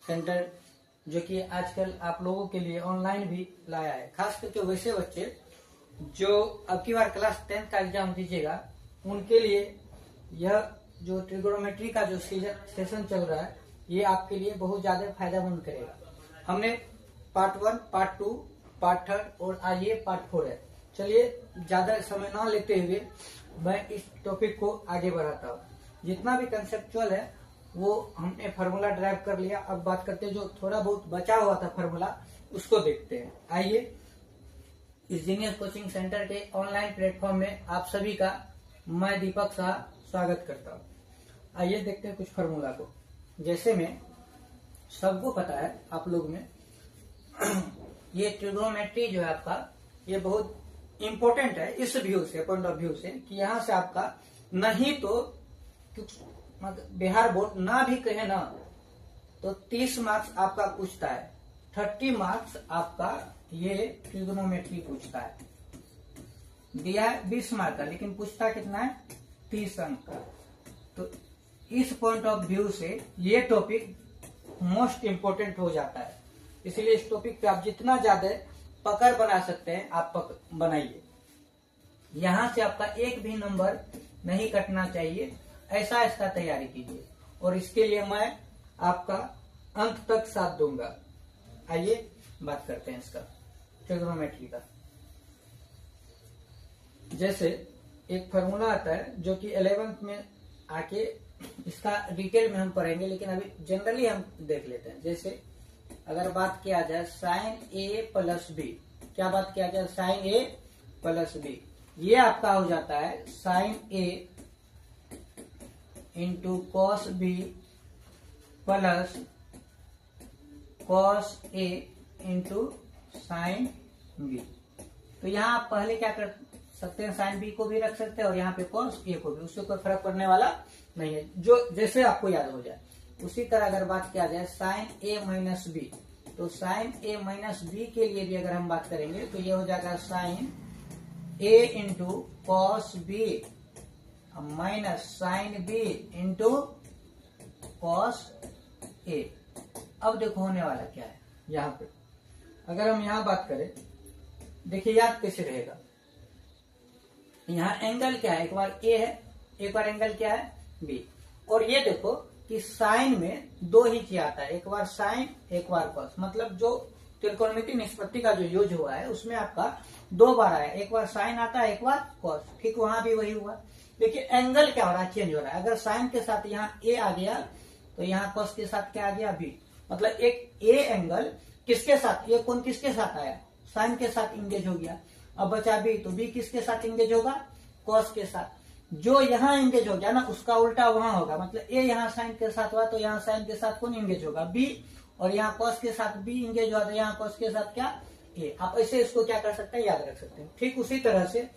Centre जो कि आजकल आप लोगों के लिए ऑनलाइन भी लाया है, खास करके वैसे बच्चे जो अब की बार क्लास 10 का एग्जाम दीजिएगा उनके लिए यह जो ट्रिगोनोमेट्री का जो सेशन चल रहा है ये आपके लिए बहुत ज्यादा फायदेमंद करेगा। हमने पार्ट 1, पार्ट 2, पार्ट 3 और आज ये पार्ट 4 है। चलिए ज्यादा समय ना लेते हुए मैं इस टॉपिक को आगे बढ़ाता हूँ। जितना भी कंसेप्चुअल है वो हमने फार्मूला ड्राइव कर लिया। अब बात करते हैं जो थोड़ा बहुत बचा हुआ था फार्मूला, उसको देखते हैं। आइए, इस जीनियस कोचिंग सेंटर के ऑनलाइन प्लेटफॉर्म में आप सभी का मैं दीपक शाह स्वागत करता हूँ। आइए देखते हैं कुछ फार्मूला को। जैसे में सबको पता है आप लोग में ये ट्रिगोनोमेट्री जो है आपका ये बहुत इम्पोर्टेंट है इस व्यू से, पॉइंट ऑफ व्यू से कि यहाँ से आपका नहीं तो बिहार बोर्ड ना भी कहे ना तो 30 मार्क्स आपका पूछता है, 30 मार्क्स आपका ये ट्रिगोनोमेट्री पूछता है। दिया है 20 मार्क का, लेकिन पूछता कितना है, 30 अंक का। तो इस पॉइंट ऑफ व्यू से ये टॉपिक मोस्ट इम्पोर्टेंट हो जाता है। इसलिए इस टॉपिक पे आप जितना ज्यादा पकड़ बना सकते हैं आप बनाइए। यहाँ से आपका एक भी नंबर नहीं कटना चाहिए, ऐसा इसका तैयारी कीजिए और इसके लिए मैं आपका अंत तक साथ दूंगा। आइए बात करते हैं इसका ट्रिगोनोमेट्री का। जैसे एक फार्मूला आता है जो कि 11th में आके इसका डिटेल में हम पढ़ेंगे, लेकिन अभी जनरली हम देख लेते हैं। जैसे अगर बात किया जाए साइन ए प्लस बी, क्या बात किया जाए, साइन ए प्लस बी, ये आपका हो जाता है sine A into cos B plus cos A into sine B. तो यहाँ आप पहले क्या कर सकते हैं, साइन बी को भी रख सकते हैं और यहाँ पे कॉस ए को भी, उससे कोई फर्क पड़ने वाला नहीं है, जो जैसे आपको याद हो जाए। उसी तरह अगर बात किया जाए साइन ए माइनस बी, तो साइन ए माइनस बी के लिए भी अगर हम बात करेंगे तो ये हो जाएगा sine A into cos B minus sine B into cos A. अब देखो होने वाला क्या है यहाँ पे। अगर हम यहाँ बात करें, देखिए याद कैसे रहेगा। यहाँ एंगल क्या है, एक बार ए है, एक बार एंगल क्या है, बी। और ये देखो कि साइन में दो ही चीज आता है, एक बार साइन एक बार कॉस, मतलब जो त्रिकोणमितीय निष्पत्ति का जो यूज हुआ है उसमें आपका दो बार आया, एक बार साइन आता है एक बार कॉस। ठीक वहां भी वही हुआ, लेकिन एंगल क्या हो रहा है, चेंज हो रहा है। अगर साइन के साथ यहाँ ए आ गया तो यहाँ कॉस के साथ क्या आ गया, बी। मतलब एक ए एंगल किसके साथ, ये कोण किसके साथ आया, साइन के साथ इंगेज हो गया। अब बचा बी, तो बी किसके साथ इंगेज होगा, कॉस के साथ। जो यहाँ इंगेज हो गया ना उसका उल्टा वहां होगा, मतलब ए यहाँ साइन के साथ हुआ तो यहाँ साइन के साथ कौन इंगेज होगा, बी। और यहाँ कॉस के साथ बी इंगेज हुआ तो यहाँ कॉस के साथ क्या, ए। आप ऐसे इसको क्या कर सकते हैं, याद रख सकते हैं। ठीक उसी तरह से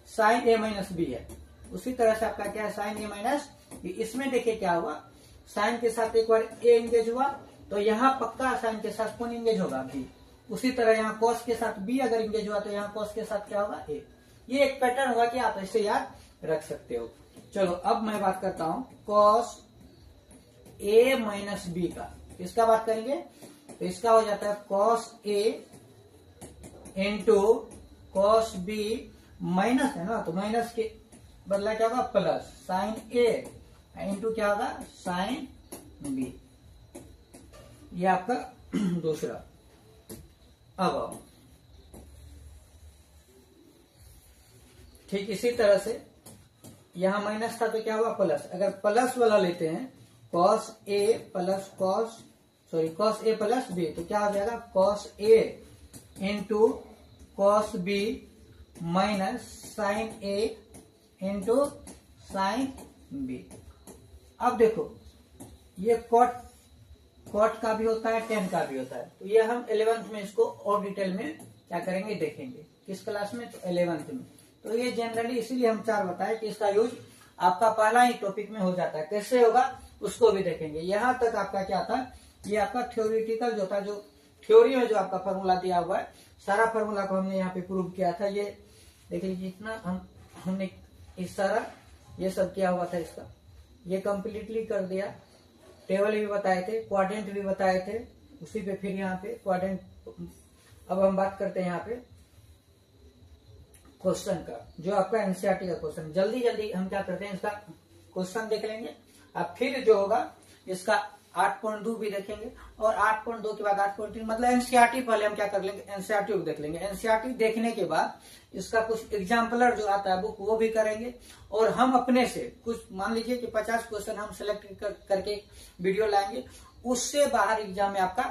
साइन ए माइनस बी है, उसी तरह से आपका क्या है, साइन ए माइनस बी। इसमें देखिए क्या हुआ, साइन के साथ एक बार ए इंगेज हुआ तो यहाँ पक्का साइन के साथ कौन इंगेज होगा, बी। उसी तरह यहाँ कॉस के साथ बी अगर इंगेज हुआ तो यहाँ कॉस के साथ क्या होगा, ए। ये एक पैटर्न होगा कि आप ऐसे याद रख सकते हो। चलो अब मैं बात करता हूं कॉस ए माइनस बी का। इसका बात करेंगे तो इसका हो जाता है cos A into cos B minus है ना, तो माइनस के बदला क्या होगा, प्लस साइन ए इंटू क्या होगा, साइन बी। ये आपका दूसरा। अब आओ, ठीक इसी तरह से यहां माइनस था तो क्या हुआ, प्लस। अगर प्लस वाला लेते हैं cos A plus cos A plus B, तो क्या हो जाएगा, cos A into cos B minus sine A into sine B. अब देखो ये कॉट का भी होता है, टेन का भी होता है, तो ये हम 11th में इसको और डिटेल में क्या करेंगे, देखेंगे। किस क्लास में, तो 11th में। तो ये जनरली इसीलिए हम 4 बताए कि इसका यूज आपका पहला ही टॉपिक में हो जाता है। कैसे होगा उसको भी देखेंगे। यहाँ तक आपका क्या था, ये आपका थ्योरेटिकल जो था, जो थ्योरी में जो आपका फॉर्मूला दिया हुआ है, सारा फॉर्मूला को हमने यहाँ पे प्रूव किया था। ये देख लीजिए, जितना हमने इस सारा ये सब किया हुआ था, इसका ये कम्प्लीटली कर दिया। टेबल भी बताए थे, क्वाड्रेंट भी बताए थे, उसी पे फिर यहाँ पे क्वाड्रेंट। अब हम बात करते हैं यहाँ पे क्वेश्चन का, जो आपका एनसीईआरटी का क्वेश्चन। जल्दी जल्दी हम क्या करते हैं, इसका क्वेश्चन देख लेंगे, अब फिर जो होगा इसका 8.2 भी देखेंगे, और 8.2 के बाद 8.3, मतलब एनसीईआरटी पहले हम क्या कर लेंगे, एनसीईआरटी को देख लेंगे। एनसीईआरटी देखने के बाद इसका कुछ एग्जाम्पलर जो आता है बुक, वो भी करेंगे, और हम अपने से कुछ मान लीजिए कि 50 क्वेश्चन हम सिलेक्ट करके वीडियो लाएंगे, उससे बाहर एग्जाम में आपका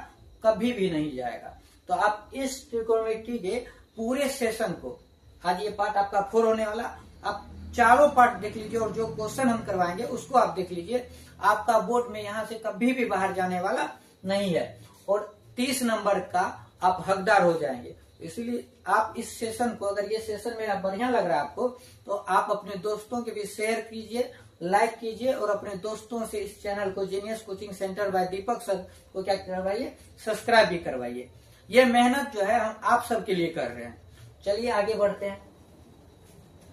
कभी भी नहीं जाएगा। तो आप इस ट्रिकोनोमेट्री के पूरे सेशन को, आज ये पार्ट आपका 4 होने वाला, आप चारों पार्ट देख लीजिए, और जो क्वेश्चन हम करवाएंगे उसको आप देख लीजिए। आपका बोर्ड में यहाँ से कभी भी बाहर जाने वाला नहीं है, और 30 नंबर का आप हकदार हो जाएंगे। इसलिए आप इस सेशन को, अगर ये सेशन मेरा बढ़िया लग रहा है आपको, तो आप अपने दोस्तों के भी शेयर कीजिए, लाइक कीजिए, और अपने दोस्तों से इस चैनल को जीनियस कोचिंग सेंटर बाय दीपक सर को क्या करवाइए, सब्सक्राइब भी करवाइए। ये मेहनत जो है हम आप सबके लिए कर रहे हैं। चलिए आगे बढ़ते हैं।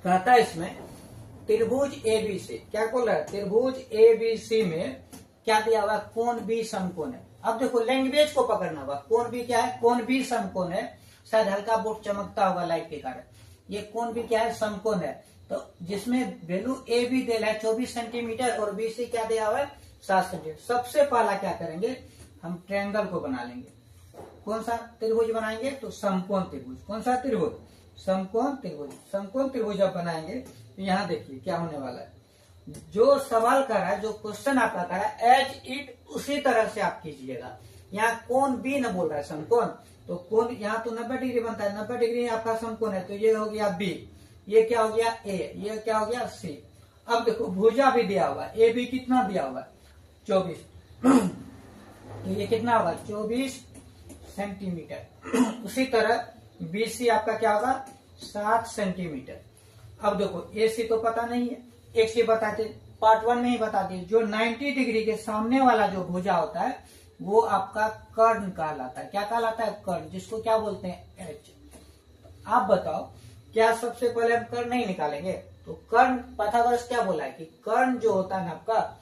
कहता है इसमें त्रिभुज एबीसी, क्या बोल रहा है, त्रिभुज एबीसी में क्या दिया हुआ, कोण बी समकोण है। अब देखो लैंग्वेज को पकड़ना होगा, कोण बी क्या है, कोण बी समकोण है। शायद हल्का बोर्ड चमकता होगा लाइट के कारण। ये कोण बी क्या है, समकोण है, तो जिसमें वैल्यू ए बी दिया है 24 सेंटीमीटर, और बी सी क्या दिया हुआ है 7 सेंटीमीटर। सबसे पहला क्या करेंगे, हम ट्रायंगल को बना लेंगे। कौन सा त्रिभुज बनाएंगे, तो समकोण त्रिभुज। कौन सा त्रिभुज, समकोण त्रिभुज। समकोण त्रिभुज आप बनाएंगे तो यहाँ देखिए क्या होने वाला है, जो सवाल कर रहा है, जो क्वेश्चन आपका कर रहा है, एज इट उसी तरह से आप कीजिएगा। यहाँ कोण बी न बोल रहा है, समकोण, तो कोण यहाँ तो 90 डिग्री बनता है, 90 डिग्री आपका समकोण है, तो ये हो गया बी, ये क्या हो गया ए, ये क्या हो गया सी। अब देखो भुजा भी दिया हुआ है, ए बी कितना दिया हुआ है 24, तो ये कितना होगा 24 सेंटीमीटर। उसी तरह बीसी आपका क्या होगा 7 सेंटीमीटर। अब देखो एसी तो पता नहीं है, एक से बताते पार्ट 1 में ही बता दिए, जो 90 डिग्री के सामने वाला जो भुजा होता है वो आपका कर्ण कहलाता है। क्या कहलाता है, कर्ण, जिसको क्या बोलते हैं एच। आप बताओ क्या सबसे पहले हम कर्ण नहीं निकालेंगे, तो कर्ण पाइथागोरस क्या बोला है कि कर्ण जो होता है ना आपका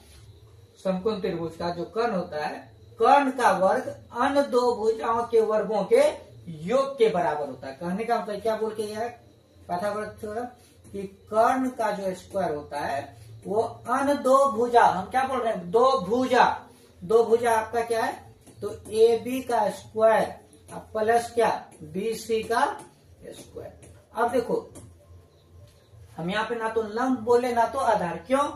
समकोण त्रिभुज का जो कर्ण होता है, कर्ण का वर्ग अन्य दो भुजाओं के वर्गों के योग के बराबर होता है। कहने का मतलब क्या बोल के गया है पाइथागोरस थ्योरम, कि कर्ण का जो स्क्वायर होता है वो अन्य दो भुजा, हम क्या बोल रहे हैं, दो भुजा, दो भुजा आपका क्या है, तो ए बी का स्क्वायर प्लस क्या बी सी का स्क्वायर। अब देखो हम यहाँ पे ना तो लंब बोले ना तो आधार, क्यों,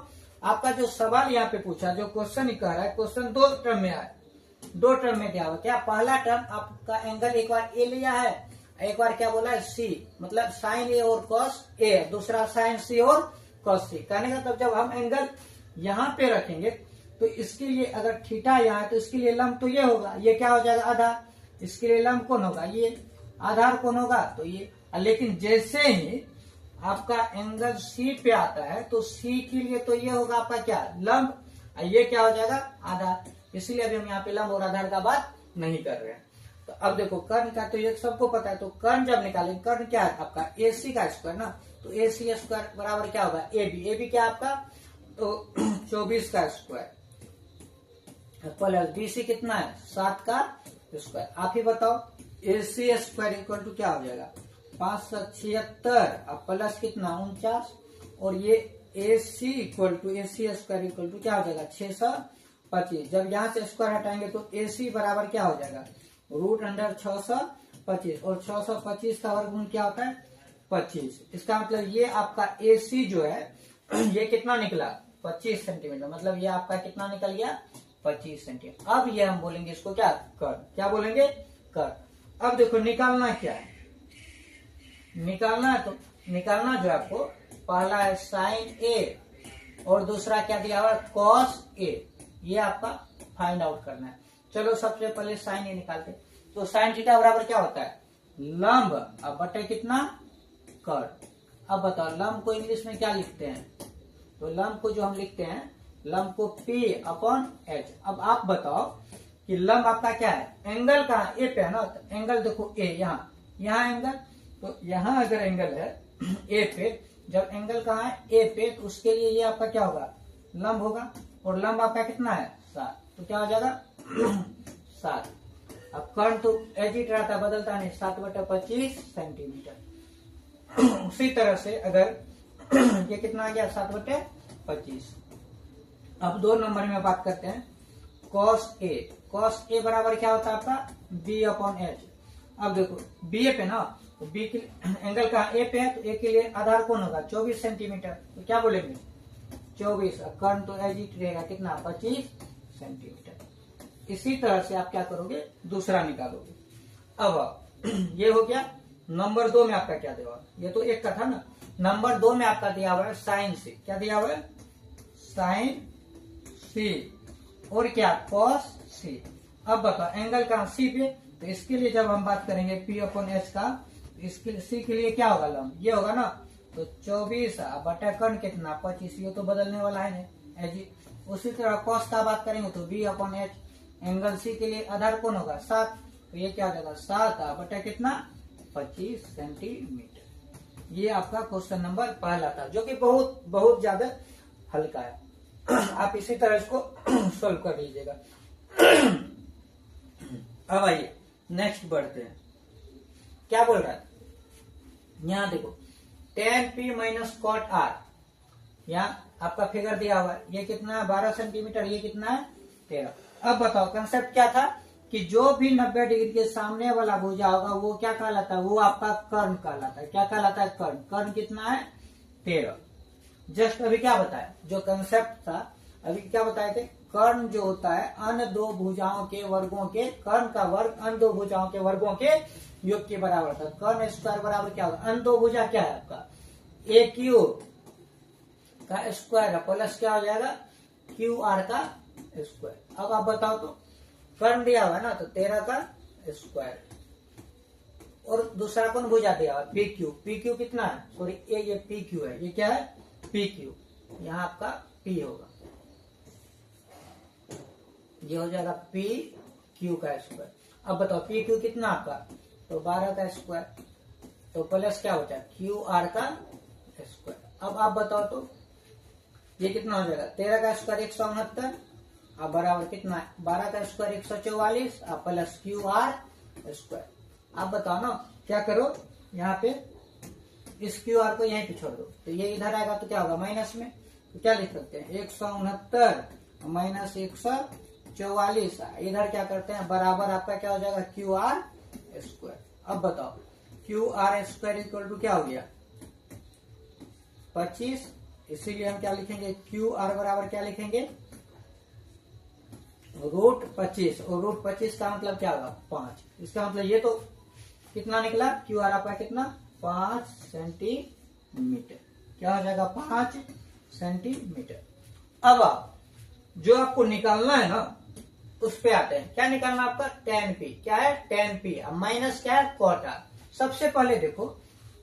आपका जो सवाल यहाँ पे पूछा, जो क्वेश्चन ही कह रहा है, क्वेश्चन 2 टर्म में आया, 2 टर्म में दिया हुआ। क्या पहला टर्म आपका एंगल एक बार ए लिया है, एक बार क्या बोला है सी, मतलब साइन ए और कॉस ए, दूसरा साइन सी और कॉस सी। कहने का तब जब हम एंगल यहाँ पे रखेंगे तो इसके लिए अगर थीटा यहाँ है तो इसके लिए लंब तो ये होगा, ये क्या हो जाएगा आधार, इसके लिए लंब कौन होगा, ये आधार कौन होगा, तो ये। लेकिन जैसे ही आपका एंगल सी पे आता है तो सी के लिए तो ये होगा आपका क्या लंब, ये क्या हो जाएगा आधार। इसीलिए अभी हम यहाँ पे लंब और आधार का बात नहीं कर रहे हैं। तो अब देखो कर्ण का तो ये सबको पता है, तो कर्ण जब निकालेंगे, कर्ण क्या है आपका ए सी का स्क्वायर ना, तो ए सी स्क्वायर बराबर क्या होगा ए बी, ए बी क्या आपका तो 24 का स्क्वायर प्लस बी सी कितना है 7 का स्क्वायर। आप ही बताओ ए सी स्क्वायर इक्वल टू क्या हो जाएगा 576 अब प्लस कितना 49, और ये A C equal to A C square equal to क्या हो जाएगा 625। जब यहाँ से स्क्वायर हटाएंगे तो ए सी बराबर क्या हो जाएगा √625, और 625 का वर्गमूल क्या होता है 25। इसका मतलब ये आपका ए सी जो है ये कितना निकला 25 सेंटीमीटर, मतलब ये आपका कितना निकल गया 25 सेंटीमीटर। अब ये हम बोलेंगे इसको क्या कर्ण, क्या बोलेंगे कर्ण। अब देखो निकालना क्या है, निकालना है तो निकालना जो है आपको पहला है साइन ए और दूसरा क्या दिया हुआ कॉस ए, ये आपका फाइंड आउट करना है। चलो सबसे पहले साइन ए निकालते, तो साइन थीटा बराबर क्या होता है लंब अब बटे कितना कर्ण। अब बताओ लंब को इंग्लिश में क्या लिखते हैं, तो लंब को जो हम लिखते हैं लंब को P/H। अब आप बताओ कि लंब आपका क्या है, एंगल कहाँ ए पे है ना, तो एंगल देखो ए यहाँ एंगल, तो यहाँ अगर एंगल है ए पे, जब एंगल कहाँ है ए पे, तो उसके लिए ये आपका क्या होगा लंब होगा, और लंब आपका कितना है 7। तो क्या हो जाएगा 7। अब कर्ण तो एज इट रहता, बदलता नहीं, 7/25 सेंटीमीटर। उसी तरह से अगर ये कितना आ गया 7/25। अब 2 नंबर में बात करते हैं cos A। cos A बराबर क्या होता है आपका B/H। अब देखो बी ए पे ना, तो बी के एंगल कहा ए पे है, तो ए के लिए आधार कौन होगा 24 सेंटीमीटर। तो क्या बोलेंगे 24। कर्ण तो एज इट रहेगा कितना 25 सेंटीमीटर। इसी तरह से आप क्या करोगे दूसरा निकालोगे। अब ये हो गया। नंबर 2 में आपका क्या दिया हुआ, ये तो एक का था ना। नंबर 2 में आपका दिया हुआ है साइन सी। क्या दिया हुआ है साइन सी और क्या cos सी। अब बताओ एंगल कहा सी पे, तो इसके लिए जब हम बात करेंगे P/H का, इसके सी के लिए क्या होगा लंब ये होगा ना, तो 24 बटा कर्ण कितना 25। ये तो बदलने वाला है ना एज। उसी तरह cos का बात करेंगे तो B/H। एंगल सी के लिए आधार कौन होगा 7, तो ये क्या हो जाएगा 7 बटा कितना 25 सेंटीमीटर। ये आपका क्वेश्चन नंबर पहला था, जो कि बहुत बहुत ज्यादा हल्का है। आप इसी तरह इसको सोल्व कर लीजिएगा। अब आइए नेक्स्ट बढ़ते हैं। क्या बोल रहा है यहाँ देखो tan P minus cot R। यहाँ आपका फिगर दिया हुआ है, ये कितना है 12 सेंटीमीटर, ये कितना है 13। अब बताओ कंसेप्ट क्या था कि जो भी 90 डिग्री के सामने वाला भुजा होगा वो क्या कहलाता है, वो आपका कर्ण कहलाता है। क्या कहलाता है कर्ण। कर्ण कितना है 13। जस्ट अभी क्या बताया जो कंसेप्ट था, अभी क्या बताए थे कर्ण जो होता है अन्य 2 भुजाओं के वर्गों के, कर्ण का वर्ग अन्य 2 भुजाओं के वर्गों के योग के बराबर था। कर्ण स्क्वायर बराबर क्या होगा, अन्य 2 भुजा क्या है आपका AQ का स्क्वायर प्लस क्या हो जाएगा QR का स्क्वायर। अब आप बताओ तो कर्ण दिया हुआ है ना, तो 13 का स्क्वायर और दूसरा कौन भुजा दिया हुआ PQ। PQ कितना है, सॉरी ये PQ है, ये क्या है PQ। यहाँ आपका P होगा, ये हो जाएगा PQ का स्क्वायर। अब बताओ PQ कितना आपका, तो 12 का स्क्वायर, तो प्लस क्या होता है QR का स्क्वायर। अब आप बताओ तो ये कितना हो जाएगा 13 का स्क्वायर 169, अब बराबर कितना है 12 का स्क्वायर 144, अब प्लस QR स्क्वायर। आप बताओ ना क्या करो, यहाँ पे इस QR को यहीं पे छोड़ दो, तो ये इधर आएगा तो क्या होगा माइनस में, तो क्या लिख सकते हैं 169 माइनस 144। इधर क्या करते हैं बराबर आपका क्या हो जाएगा QR स्क्वायर। अब बताओ QR स्क्वायर इक्वल टू क्या हो गया 25। इसीलिए हम क्या लिखेंगे QR बराबर क्या लिखेंगे √25, और √25 का मतलब क्या होगा 5। इसका मतलब ये तो कितना निकला QR आपका कितना 5 सेंटीमीटर। क्या हो जाएगा 5 सेंटीमीटर। अब आप जो आपको निकालना है ना उस पे आते हैं। क्या निकालना आपका tan P। क्या है tan P, अब माइनस क्या है cot R। सबसे पहले देखो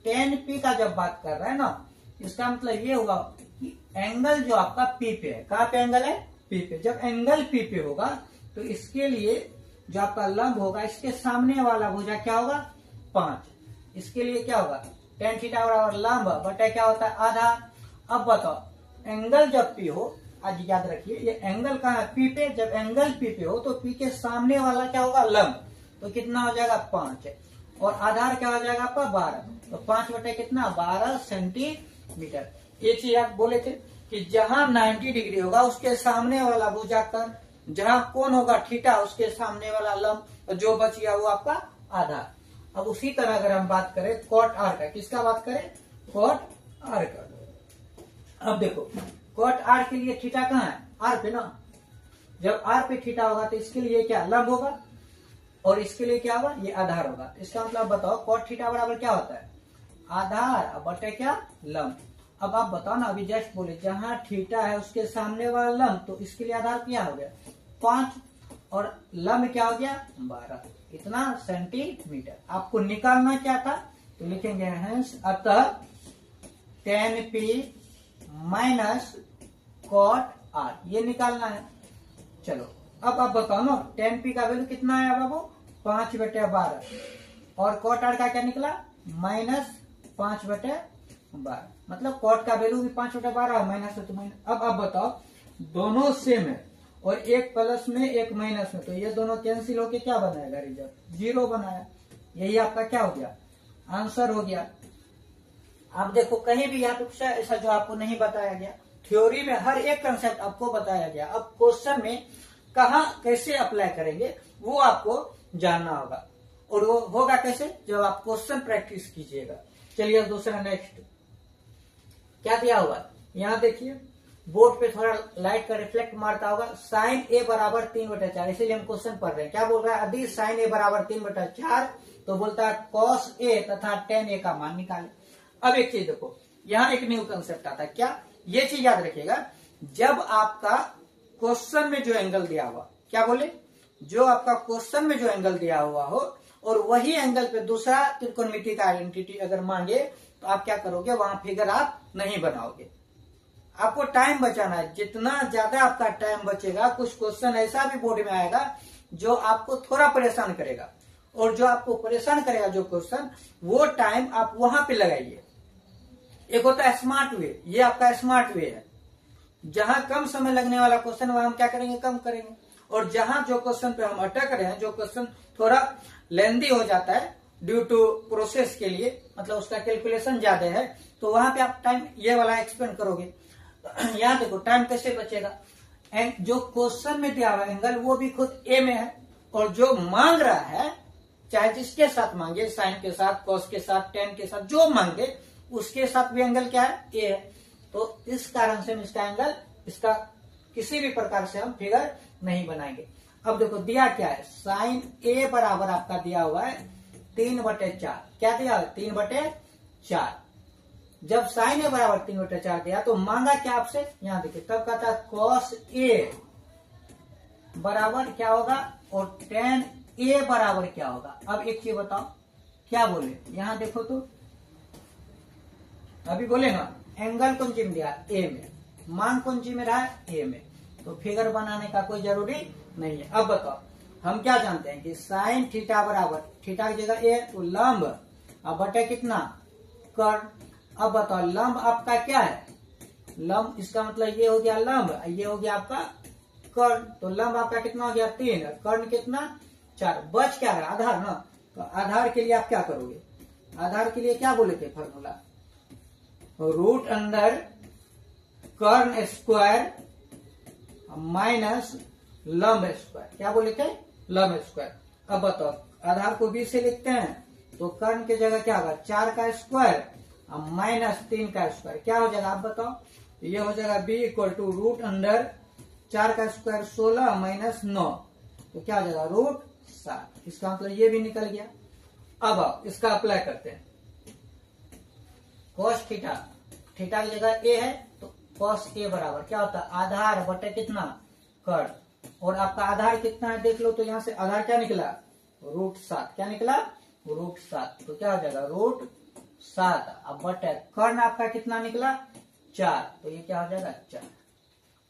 tan P का जब बात कर रहा है ना, इसका मतलब ये होगा कि एंगल जो आपका P पे है, कहाँ पे एंगल है P पे। जब एंगल P पे होगा तो इसके लिए जो आपका लंब होगा इसके सामने वाला भुजा क्या होगा 5। इसके लिए क्या होगा tan थीटा बराबर लंब बटा क्या होता है आधा। अब बताओ एंगल जब P हो, आज याद रखिए ये एंगल कहाँ है P पे। जब एंगल P पे हो तो P के सामने वाला क्या होगा लंब, तो कितना हो जाएगा 5 और आधार क्या हो जाएगा आपका 12, तो 5 बटे कितना 12 सेंटीमीटर। ये चीज आप बोले थे कि जहां 90 डिग्री होगा उसके सामने वाला भुजा कर्ण, जहां कोण होगा थीटा उसके सामने वाला लंब, तो जो बच गया वो आपका आधार। अब उसी तरह अगर हम बात करें cot R का, किसका बात करें cot R का। अब देखो cot R के लिए थीटा कहाँ है R पे ना, जब R पे थीटा होगा तो इसके लिए क्या लंब होगा और इसके लिए क्या होगा ये आधार होगा। इसका मतलब बताओ cot थीटा बराबर क्या होता है आधार बटे क्या लंब। अब आप बताओ ना, अभी जस्ट बोले जहां थीटा है उसके सामने वाला लंब, तो इसके लिए आधार क्या हो गया 5 और लंब क्या हो गया 12, इतना सेंटीमीटर। आपको निकालना क्या था, तो लिखेंगे हेंस अतः tan P minus cot R, ये निकालना है। चलो अब आप बताओ ना tan P का वैल्यू कितना है बाबू 5/12 और cot R का क्या निकला माइनस 5/12, मतलब cot का वैल्यू भी 5/12 माइनस है तो माइनस। अब आप बताओ दोनों सेम है और एक प्लस में एक माइनस में, तो ये दोनों कैंसिल होके क्या बनाएगा रिजल्ट, 0 बनाया। यही आपका क्या हो गया, आंसर हो गया। आप देखो कहीं भी यहाँ पे कुछ ऐसा जो आपको नहीं बताया गया, थ्योरी में हर एक कंसेप्ट आपको बताया गया। अब क्वेश्चन में कहाँ कैसे अप्लाई करेंगे वो आपको जानना होगा, और वो होगा कैसे, जब आप क्वेश्चन प्रैक्टिस कीजिएगा। चलिए दूसरा नेक्स्ट क्या दिया होगा, यहाँ देखिए बोर्ड पे थोड़ा लाइट का रिफ्लेक्ट मारता होगा। साइन ए बराबर 3/4, इसीलिए हम क्वेश्चन पढ़ रहे हैं। क्या बोल रहा है, यदि साइन ए बराबर 3/4 तो बोलता है कॉस ए तथा टेन ए का मान निकाले। अब एक चीज देखो, यहाँ एक न्यू कंसेप्ट आता है। क्या, ये चीज याद रखिएगा, जब आपका क्वेश्चन में जो एंगल दिया हुआ, क्या बोले, जो आपका क्वेश्चन में जो एंगल दिया हुआ हो और वही एंगल पे दूसरा त्रिकोणमिति का आइडेंटिटी अगर मांगे तो आप क्या करोगे, वहां फिगर आप नहीं बनाओगे। आपको टाइम बचाना है, जितना ज्यादा आपका टाइम बचेगा। कुछ क्वेश्चन ऐसा भी बोर्ड में आएगा जो आपको थोड़ा परेशान करेगा, और जो आपको परेशान करेगा जो क्वेश्चन, वो टाइम आप वहां पे लगाइए। एक होता है स्मार्ट वे, ये आपका स्मार्ट वे है। जहां कम समय लगने वाला क्वेश्चन वहां हम क्या करेंगे, कम करेंगे। और जहां जो क्वेश्चन पे हम अटक रहे हैं, जो क्वेश्चन थोड़ा लेंदी हो जाता है ड्यू टू प्रोसेस के लिए, मतलब उसका कैलकुलेशन ज्यादा है, तो वहां पे आप टाइम ये वाला एक्सपेंड करोगे। यहाँ देखो टाइम कैसे बचेगा, जो क्वेश्चन में दिया हुआ एंगल वो भी खुद ए में है, और जो मांग रहा है चाहे जिसके साथ मांगे, साइन के साथ, कॉस के साथ, टेन के साथ, जो मांगे उसके साथ भी एंगल क्या है, ए है। तो इस कारण से हम इसका एंगल, इसका किसी भी प्रकार से हम फिगर नहीं बनाएंगे। अब देखो दिया क्या है, साइन ए बराबर आपका दिया हुआ है 3/4। क्या दिया है, 3/4। जब साइन ए बराबर 3/4 दिया तो मांगा क्या आपसे, यहां देखिए, तब कहता है कॉस ए बराबर क्या होगा और टेन ए बराबर क्या होगा। अब एक चीज बताओ, क्या बोले, यहां देखो तो अभी बोले ना, एंगल कौन सी में दिया, ए में, मान कौन सी में रहा है, ए में, तो फिगर बनाने का कोई जरूरी नहीं है। अब बताओ, हम क्या जानते हैं कि साइन थीटा बराबर, थीटा की जगह ए तो लंब, अब बटे कितना, कर्ण। अब बताओ लंब आपका क्या है, लंब, इसका मतलब ये हो गया लंब, ये हो गया आपका कर्ण। तो लंब आपका कितना हो गया, 3, कर्ण कितना, 4। बच क्या रहा, आधार ना। तो आधार के लिए आप क्या करोगे, आधार के लिए क्या बोले थे फॉर्मूला, रूट अंडर कर्ण स्क्वायर माइनस लंब स्क्वायर। क्या बोले थे, लंब स्क्वायर। अब बताओ आधार को बी से लिखते हैं, तो कर्ण की जगह क्या होगा, 4 का स्क्वायर माइनस 3 का स्क्वायर। क्या हो जाएगा आप बताओ, ये हो जाएगा b equal to root under 4 का स्क्वायर 16 माइनस 9, तो क्या हो जाएगा √7। इसका मतलब ये भी निकल गया। अब आप इसका अप्लाई करते हैं, कॉस थीटा, थीटा की जगह ए है तो कॉस ए बराबर क्या होता है, आधार बटे कितना, कर्ण। और आपका आधार कितना है देख लो, तो यहाँ से आधार क्या निकला, √7। क्या निकला, √7। तो क्या हो जाएगा √7। अब बटे कर्ण आपका कितना निकला, 4, तो ये क्या हो जाएगा 4।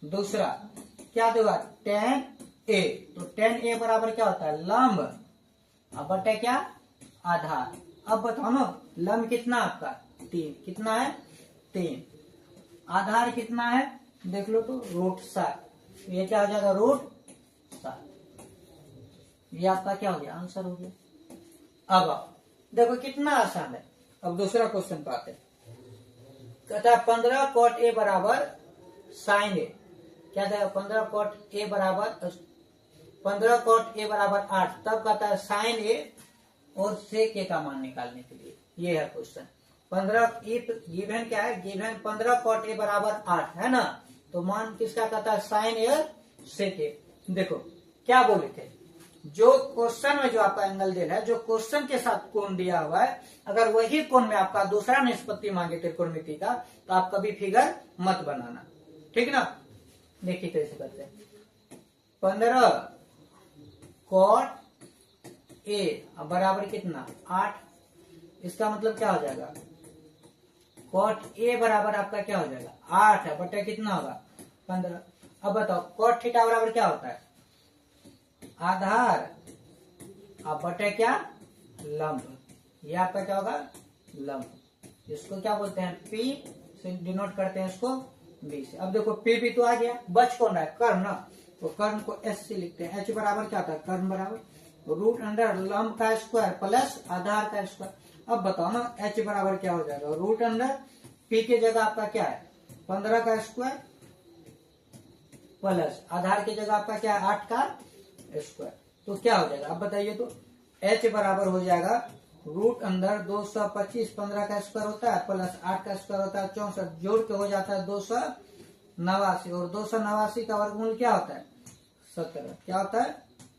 दूसरा क्या देगा, tan a, तो tan a बराबर क्या होता है, लंब, अब बटे क्या, आधार। अब बताओ ना, लंब कितना आपका 3, कितना है 3, आधार कितना है देख लो तो √7, ये क्या हो जाएगा √7। ये आपका क्या हो गया, आंसर हो गया। अब देखो कितना आसान है। अब दूसरा क्वेश्चन पे आते हैं, कहता है 15 cot a बराबर साइन ए। क्या था, 15 cot a बराबर 8। तब कहता है साइन ए और सेक ए का मान निकालने के लिए। ये है क्वेश्चन। 15 गिवन क्या है, गिवन 15 cot a बराबर 8 है ना, तो मान किसका कहता है, साइन ए और सेक ए। देखो क्या बोले थे, जो क्वेश्चन में जो आपका एंगल दे रहा है, जो क्वेश्चन के साथ कोण दिया हुआ है, अगर वही कोण में आपका दूसरा निष्पत्ति मांगे त्रिकोणमिति का, तो आप कभी फिगर मत बनाना, ठीक ना। देखिए कैसे करते हैं, 15 cot a बराबर कितना, 8। इसका मतलब क्या हो जाएगा, cot a बराबर आपका क्या हो जाएगा, 8 है बटे कितना होगा, 15। अब बताओ cot थीटा बराबर क्या होता है, आधार, अब बटे क्या, लंब। ये आपका क्या होगा, लंब। इसको क्या बोलते हैं, P से डिनोट करते हैं इसको B से। अब देखो P भी तो आ गया, बच कौन रहा है, कर्ण ना, तो कर्ण को एस से लिखते हैं। एच बराबर क्या होता है, कर्ण बराबर रूट अंडर लंब का स्क्वायर प्लस आधार का स्क्वायर। अब बताओ ना एच बराबर क्या हो जाएगा, रूट अंडर पी के जगह आपका क्या है 15 का स्क्वायर प्लस आधार की जगह आपका क्या है 8 का स्क्वायर। तो क्या हो जाएगा अब बताइए, तो h बराबर हो जाएगा रूट अंदर 225, 15 का स्क्वायर होता है प्लस 8 का स्क्वायर होता है 64, जोड़ के हो जाता है 289, और 289 का वर्गमूल क्या होता है 17। क्या होता है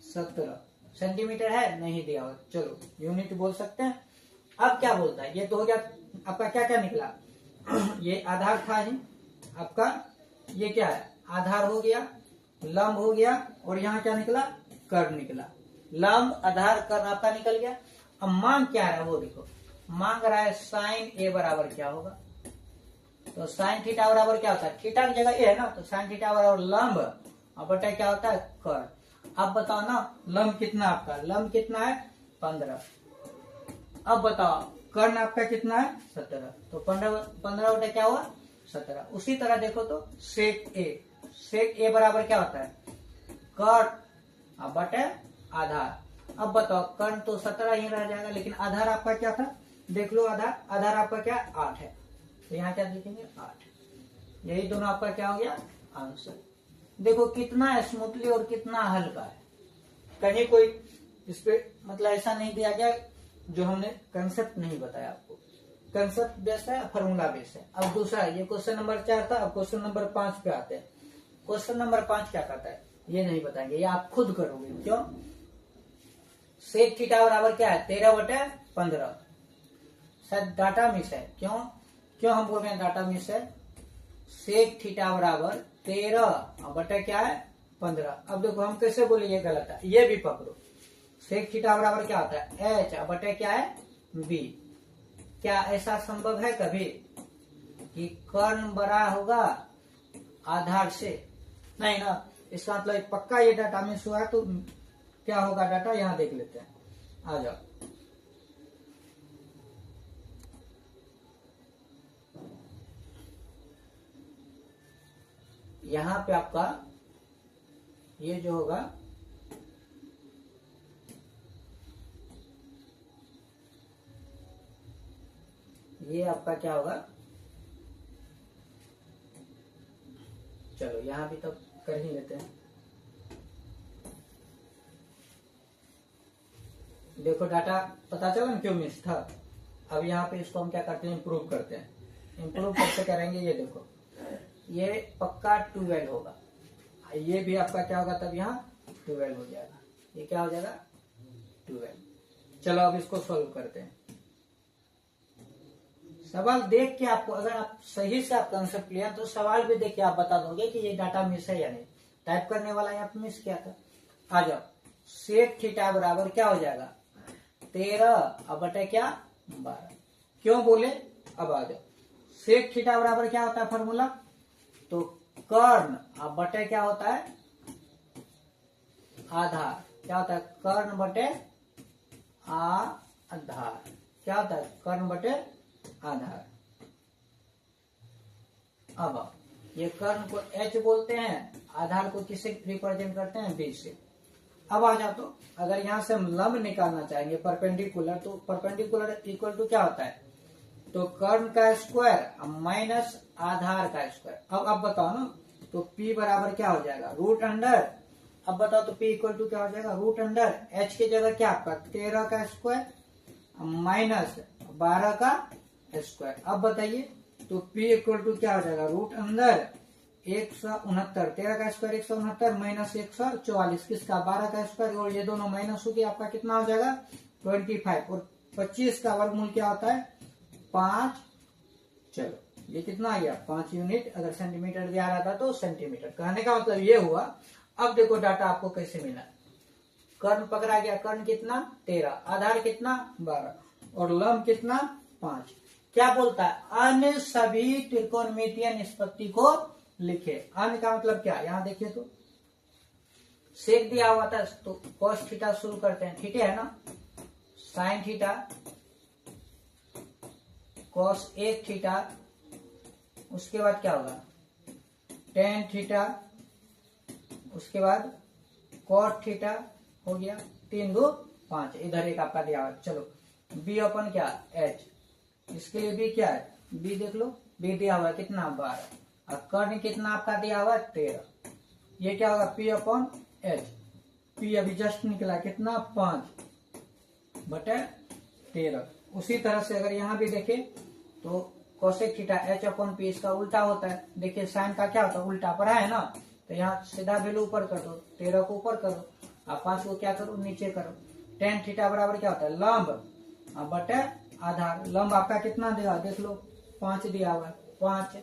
17 सेंटीमीटर है, नहीं दिया हुआ। चलो यूनिट बोल सकते हैं। अब क्या बोलता है, ये तो हो गया आपका क्या क्या निकला ये आधार था ही आपका, ये क्या है आधार हो गया, लंब हो गया, और यहाँ क्या निकला कर्ण निकला। लंब आधार कर्ण आपका निकल गया। अब मांग क्या है वो देखो, मांग रहा है साइन ए बराबर क्या होगा। तो साइन थीटा बराबर क्या होता है, थीटा की जगह ए है ना, तो साइन थीटा बराबर लंब और बटा क्या होता है कर्ण। अब बताओ ना लंब कितना आपका, लंब कितना है 15। अब बताओ कर्ण आपका कितना है 17, तो 15 बटा क्या हुआ 17। उसी तरह देखो तो सेक ए बराबर क्या होता है कर्ण बटे आधार। अब बताओ कर्ण तो 17 ही रह जाएगा, लेकिन आधार आपका क्या था देख लो, आधार आपका क्या 8 है, तो यहाँ क्या लिखेंगे 8। यही दोनों आपका क्या हो गया आंसर। देखो कितना स्मूथली और कितना हल्का है, कहीं कोई इस पे मतलब ऐसा नहीं दिया गया जो हमने कंसेप्ट नहीं बताया आपको। कंसेप्ट बेस है, फॉर्मूला बेस है। अब दूसरा ये क्वेश्चन नंबर 4 था, अब क्वेश्चन नंबर 5 पे आते हैं। क्वेश्चन नंबर 5 क्या कहता है ये नहीं बताएंगे, ये आप खुद करोगे। क्यों, सेक थीटा बराबर क्या है 13/15। शायद डाटा मिस है, क्यों हम बोल रहे हैं डाटा मिस है। सेक थीटा बराबर 13 क्या है 15। अब देखो हम कैसे बोले ये गलत है, ये भी पकड़ो। सेक थीटा बराबर क्या होता है एच बटे क्या है बी। क्या ऐसा संभव है कभी कि कर्ण बड़ा होगा आधार से, नहीं ना। इसका मतलब पक्का ये डाटा मिस हुआ है, तो क्या होगा डाटा यहाँ देख लेते हैं। आ जाओ, यहाँ पे आपका ये जो होगा ये आपका क्या होगा, चलो यहाँ भी तो कर ही लेते हैं। देखो डाटा पता चला ना क्यों मिस था। अब यहाँ पे इसको हम क्या करते हैं इम्प्रूव करते हैं। इम्प्रूव कैसे करेंगे, ये देखो ये पक्का 12 होगा, ये भी आपका क्या होगा तब यहाँ 12 हो जाएगा। ये क्या हो जाएगा 12। चलो अब इसको सॉल्व करते हैं। सवाल देख के आपको, अगर आप सही से आप कंसेप्ट लिया तो सवाल भी देख के आप बता दोगे कि ये डाटा मिस है या नहीं। टाइप करने वाला यहाँ पे मिस किया था। आ जाओ, सेक थीटा बराबर क्या हो जाएगा 13 बटे क्या 12। क्यों बोले, अब आ जाओ। सेक थीटा बराबर क्या होता है फॉर्मूला, तो कर्ण बटे क्या होता है आधार। क्या होता है कर्ण बटे आधार। क्या होता है कर्ण बटे आधार। अब ये कर्ण को H बोलते हैं, आधार को किससे रिप्रेजेंट करते हैं B से। अब आ जाओ, तो अगर यहां से हम लंब निकालना चाहेंगे परपेंडिकुलर, तो परपेंडिकुलर इक्वल टू क्या होता है, तो कर्ण का स्क्वायर माइनस आधार का स्क्वायर। अब बताओ ना, तो P बराबर क्या हो जाएगा रूट अंडर। अब बताओ तो P इक्वल टू क्या हो जाएगा रूट अंडर H की जगह क्या आपका 13 का स्क्वायर माइनस 12 का स्क्वायर। अब बताइए तो P इक्वल टू क्या हो जाएगा रूट अंदर 169, 13 का स्क्वायर 169 माइनस 144 किसका 12 का स्क्वायर, और ये दोनों माइनस हो गया, आपका कितना हो जाएगा 25। और 25 का वर्गमूल क्या होता है 5। चलो ये कितना आ गया 5 यूनिट। अगर सेंटीमीटर दिया रहा था तो सेंटीमीटर। कहने का मतलब ये हुआ। अब देखो डाटा आपको कैसे मिला, कर्ण पकड़ा गया, कर्ण कितना 13, आधार कितना 12 और लंब कितना 5। क्या बोलता है अन्य सभी त्रिकोणमितीय निष्पत्ति को लिखे। अन्य का मतलब क्या, यहाँ देखिए तो सेक दिया हुआ था, तो कॉस थीटा शुरू करते हैं, ठीक है ना। साइन थीटा कॉस 1 थीटा, उसके बाद क्या होगा टेन थीटा, उसके बाद cot थीटा हो गया, 3 2 5, इधर एक आपका दिया हुआ। चलो b अपन क्या h, इसके लिए b क्या है, b देख लो, b दिया हुआ है कितना 12, और कर्ण कितना आपका दिया हुआ 13, ये क्या होगा p अपन h, p अभी जस्ट निकला कितना 5/13। उसी तरह से अगर यहाँ भी देखें तो कोसेक थीटा h अपन p इसका उल्टा होता है। देखिए साइन का क्या होता है, उल्टा पड़ा है ना, तो यहाँ सीधा वैल्यू ऊपर कर दो, 13 को ऊपर करो, आप 5 को क्या करो नीचे करो। टेन थीटा बराबर क्या होता है, लंब बटे आधार। लंब आपका कितना देगा देख लो, 5 दिया हुआ है, 5,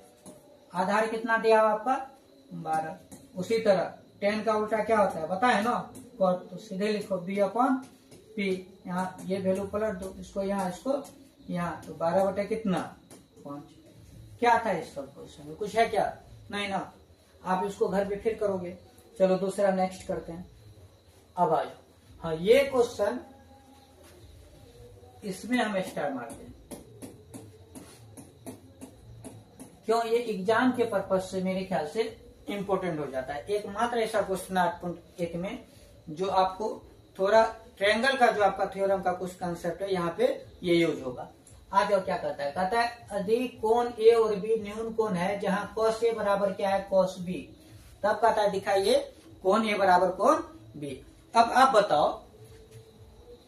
आधार कितना दिया हुआ आपका 12। उसी तरह टेन का उल्टा क्या होता है पता है ना, कॉट, तो सीधे लिखो b अपन p, यहाँ ये वैल्यू पलट दो, इसको यहाँ इसको यहाँ, तो 12 बटे कितना 5। क्या था इसका क्वेश्चन में, कुछ है क्या, नहीं ना, आप इसको घर पे फिर करोगे। चलो दूसरा नेक्स्ट करते हैं। अब आ जाओ, हाँ ये क्वेश्चन इसमें हम स्टार मारते हैं, क्यों, ये एग्जाम के पर्पज से मेरे ख्याल से इंपॉर्टेंट हो जाता है। एकमात्र ऐसा क्वेश्चन 8.1 में जो आपको थोड़ा ट्रायंगल का जो आपका थ्योरम का कुछ कंसेप्ट है यहाँ पे ये यूज होगा। आ जाओ क्या कहता है, कहता है यदि कोण ए और बी न्यून कोण है जहाँ cos ए बराबर क्या है cos b, तब कहता है दिखाइए कोण ए बराबर कोण b। अब आप बताओ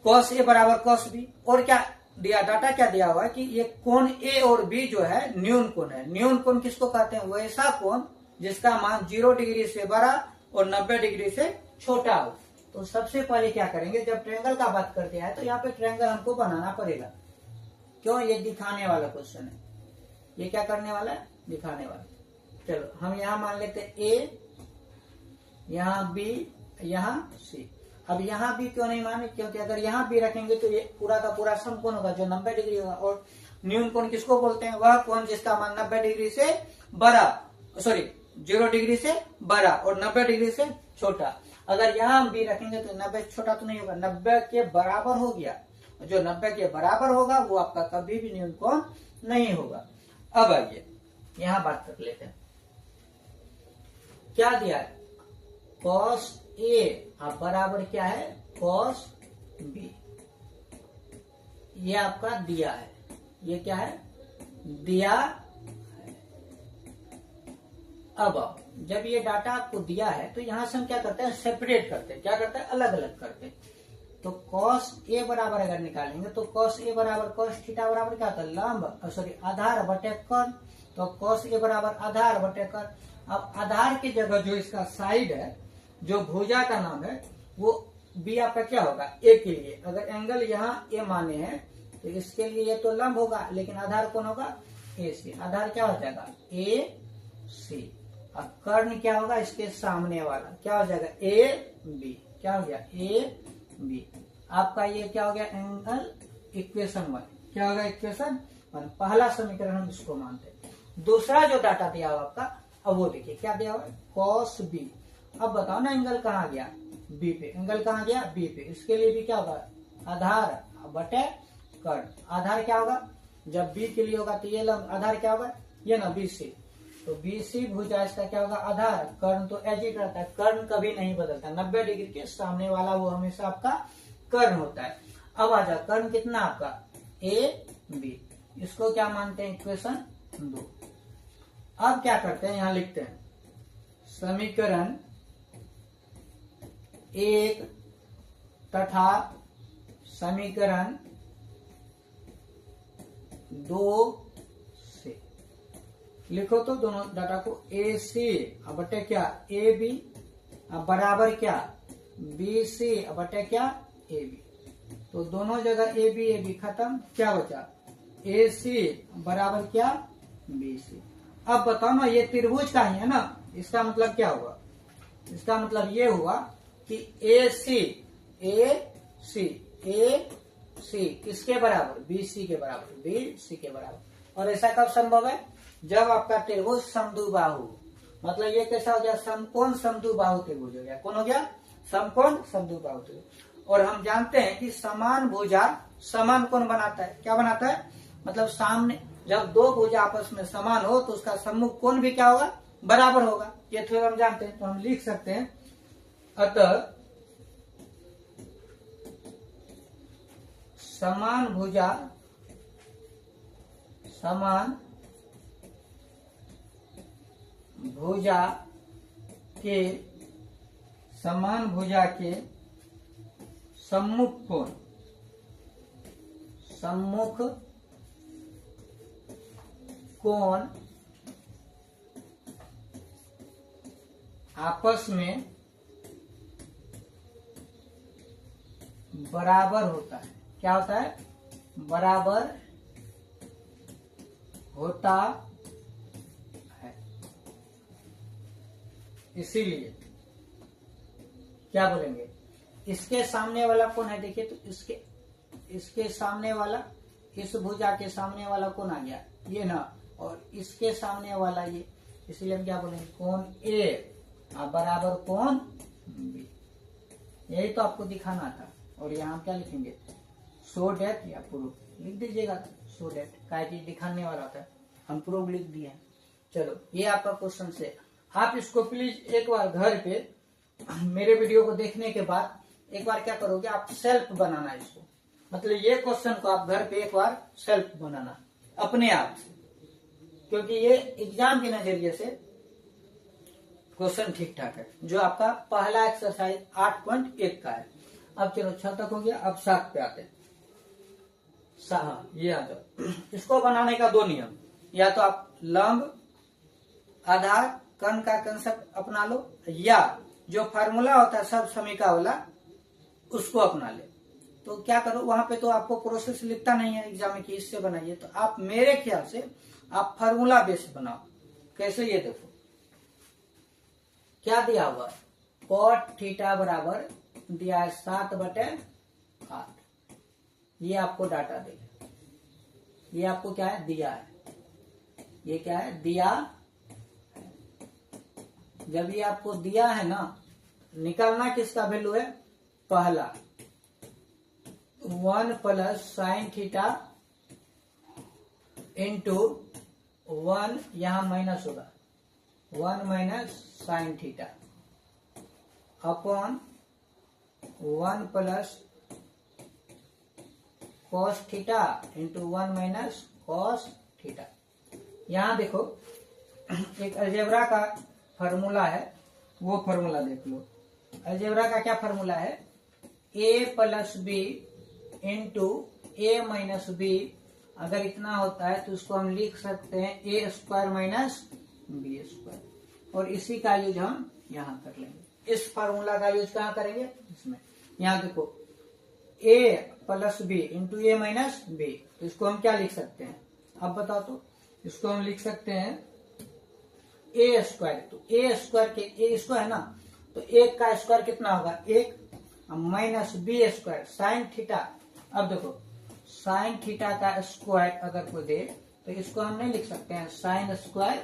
cos ए बराबर cos b, और क्या दिया, डाटा क्या दिया हुआ है कि ये कोण ए और बी जो है न्यून कोण है। न्यून कोण किसको कहते हैं, वैसा कोण जिसका मान 0 डिग्री से बड़ा और 90 डिग्री से छोटा हो। तो सबसे पहले क्या करेंगे, जब ट्रायंगल का बात करते हैं तो यहाँ पे ट्रायंगल हमको बनाना पड़ेगा, क्यों, ये दिखाने वाला क्वेश्चन है, ये क्या करने वाला है, दिखाने वाला। चलो हम यहाँ मान लेते हैं a, यहाँ b, यहाँ c। अब यहाँ भी क्यों नहीं माने, क्योंकि अगर यहाँ भी रखेंगे तो ये पूरा का पूरा समकोण होगा जो 90 डिग्री होगा। और न्यून कोण किसको बोलते हैं, वह कोण जिसका मान 90 डिग्री से बड़ा, सॉरी 0 डिग्री से बड़ा और 90 डिग्री से छोटा। अगर यहाँ हम भी रखेंगे तो 90 छोटा तो नहीं होगा, 90 के बराबर हो गया, जो 90 के बराबर होगा वो आपका कभी भी न्यून कोण नहीं होगा। अब आइए यहाँ बात कर लेते हैं, क्या दिया है, cos a अब बराबर क्या है cos b, ये आपका दिया है, ये क्या है दिया है। अब जब ये डाटा आपको दिया है तो यहां से हम क्या करते हैं, सेपरेट करते हैं, क्या करते हैं, अलग अलग करते हैं। तो cos a बराबर अगर निकालेंगे तो cos a बराबर cos थीटा बराबर क्या होता है, लंब सॉरी आधार बटे कर्ण, तो cos a बराबर आधार बटे कर्ण। अब आधार की जगह जो इसका साइड है, जो भुजा का नाम है, वो b आपका क्या होगा a के लिए। अगर एंगल यहाँ a माने हैं तो इसके लिए ये तो लंब होगा, लेकिन आधार कौन होगा AC, आधार क्या हो जाएगा AC। अब कर्ण क्या होगा, इसके सामने वाला क्या हो जाएगा AB, क्या हो गया AB। आपका ये क्या हो गया एंगल इक्वेशन 1, क्या होगा इक्वेशन 1, पहला समीकरण हम इसको मानते हैं। दूसरा जो डाटा दिया हुआ आपका, अब वो देखिए क्या दिया हुआ है cos b। अब बताओ ना एंगल कहाँ गया b पे, एंगल कहाँ गया b पे, इसके लिए भी क्या होगा आधार बटे कर्ण। आधार क्या होगा, जब b के लिए होगा तो ये लंब, आधार क्या होगा ये ना BC, तो BC भुजा इसका क्या होगा आधार, कर्ण तो एज इट रहता है, कर्ण कभी नहीं बदलता, 90 डिग्री के सामने वाला वो हमेशा आपका कर्ण होता है। अब आ जाए कर्ण कितना आपका AB, इसको क्या मानते हैं इक्वेशन 2। अब क्या करते हैं, यहां लिखते हैं समीकरण 1 तथा समीकरण 2 से लिखो तो दोनों डाटा को AC अब बटे क्या AB अब बराबर क्या BC अब बटे क्या AB। तो दोनों जगह AB खत्म, क्या बचा AC बराबर क्या BC। अब बताओ ना ये त्रिभुज का ही है ना, इसका मतलब क्या हुआ, इसका मतलब ये हुआ कि AC किसके बराबर BC के बराबर, BC के बराबर। और ऐसा कब संभव है, जब आपका त्रिभुज समद्विबाहु, मतलब ये कैसा हो गया समकोण समद्विबाहु त्रिभुज हो गया, कौन हो गया समकोण समद्विबाहु त्रिभुज। और हम जानते हैं कि समान भुजा समान कोण बनाता है, क्या बनाता है, मतलब सामने जब दो भुजा आपस में समान हो तो उसका सम्मुख कोण भी क्या होगा बराबर होगा, ये थ्योरम जानते हैं। तो हम लिख सकते हैं अतः समान भुजा के सम्मुख कोण आपस में बराबर होता है। क्या होता है? बराबर होता है। इसीलिए क्या बोलेंगे? इसके सामने वाला कौन है? देखिए तो इसके सामने वाला, इस भुजा के सामने वाला कौन आ गया? ये ना। और इसके सामने वाला ये, इसलिए हम क्या बोलेंगे? कोण ए बराबर कोण बी। यही तो आपको दिखाना था। और यहाँ क्या लिखेंगे? सो डेट या प्रूफ लिख दीजिएगा। सो डेट क्या चीज दिखाने वाला था, हम प्रूफ लिख दिए। चलो ये आपका क्वेश्चन से। आप इसको प्लीज एक बार घर पे मेरे वीडियो को देखने के बाद एक बार क्या करोगे? आप सेल्फ बनाना इसको, मतलब ये क्वेश्चन को आप घर पे एक बार सेल्फ बनाना अपने आप से, क्योंकि ये एग्जाम के नजरिए से क्वेश्चन ठीक ठाक है। जो आपका पहला एक्सरसाइज 8.1 का है। अब चलो 6 तक हो गया। अब 7 पे आते हैं। ये आ जाओ। इसको बनाने का 2 नियम, या तो आप लंब आधार कण का कंसेप्ट अपना लो, या जो फार्मूला होता है सब समीका वाला उसको अपना ले। तो क्या करो, वहां पे तो आपको प्रोसेस लिखता नहीं है एग्जाम में कि इससे बनाइए, तो आप मेरे ख्याल से आप फार्मूला बेस बनाओ। कैसे? ये देखो क्या दिया हुआ है। cot थीटा बराबर दिया है 7/8। ये आपको डाटा देगा। ये आपको क्या है? दिया है। ये क्या है? दिया है। जब ये आपको दिया है ना, निकालना किसका वैल्यू है? पहला 1 + sin थीटा इंटू 1, यहां माइनस होगा, 1 - sin theta upon 1 + cos theta into 1 - cos theta. यहां देखो एक अलजेब्रा का फॉर्मूला है, वो फॉर्मूला देख लो। अलजेब्रा का क्या फॉर्मूला है? a + b into a - b। अगर इतना होता है तो उसको हम लिख सकते हैं a² - b²। और इसी का यूज हम यहाँ कर लेंगे। इस फार्मूला का यूज कहाँ करेंगे? इसमें। यहाँ देखो a + b into a - b, तो इसको हम क्या लिख सकते हैं? अब बताओ तो। इसको हम लिख सकते हैं a²। तो a² के a इसको है ना, तो 1 का स्क्वायर कितना होगा? 1 - b² sin थीटा। अब देखो sin थीटा का स्क्वायर अगर कोई दे तो इसको हम नहीं लिख सकते हैं sin²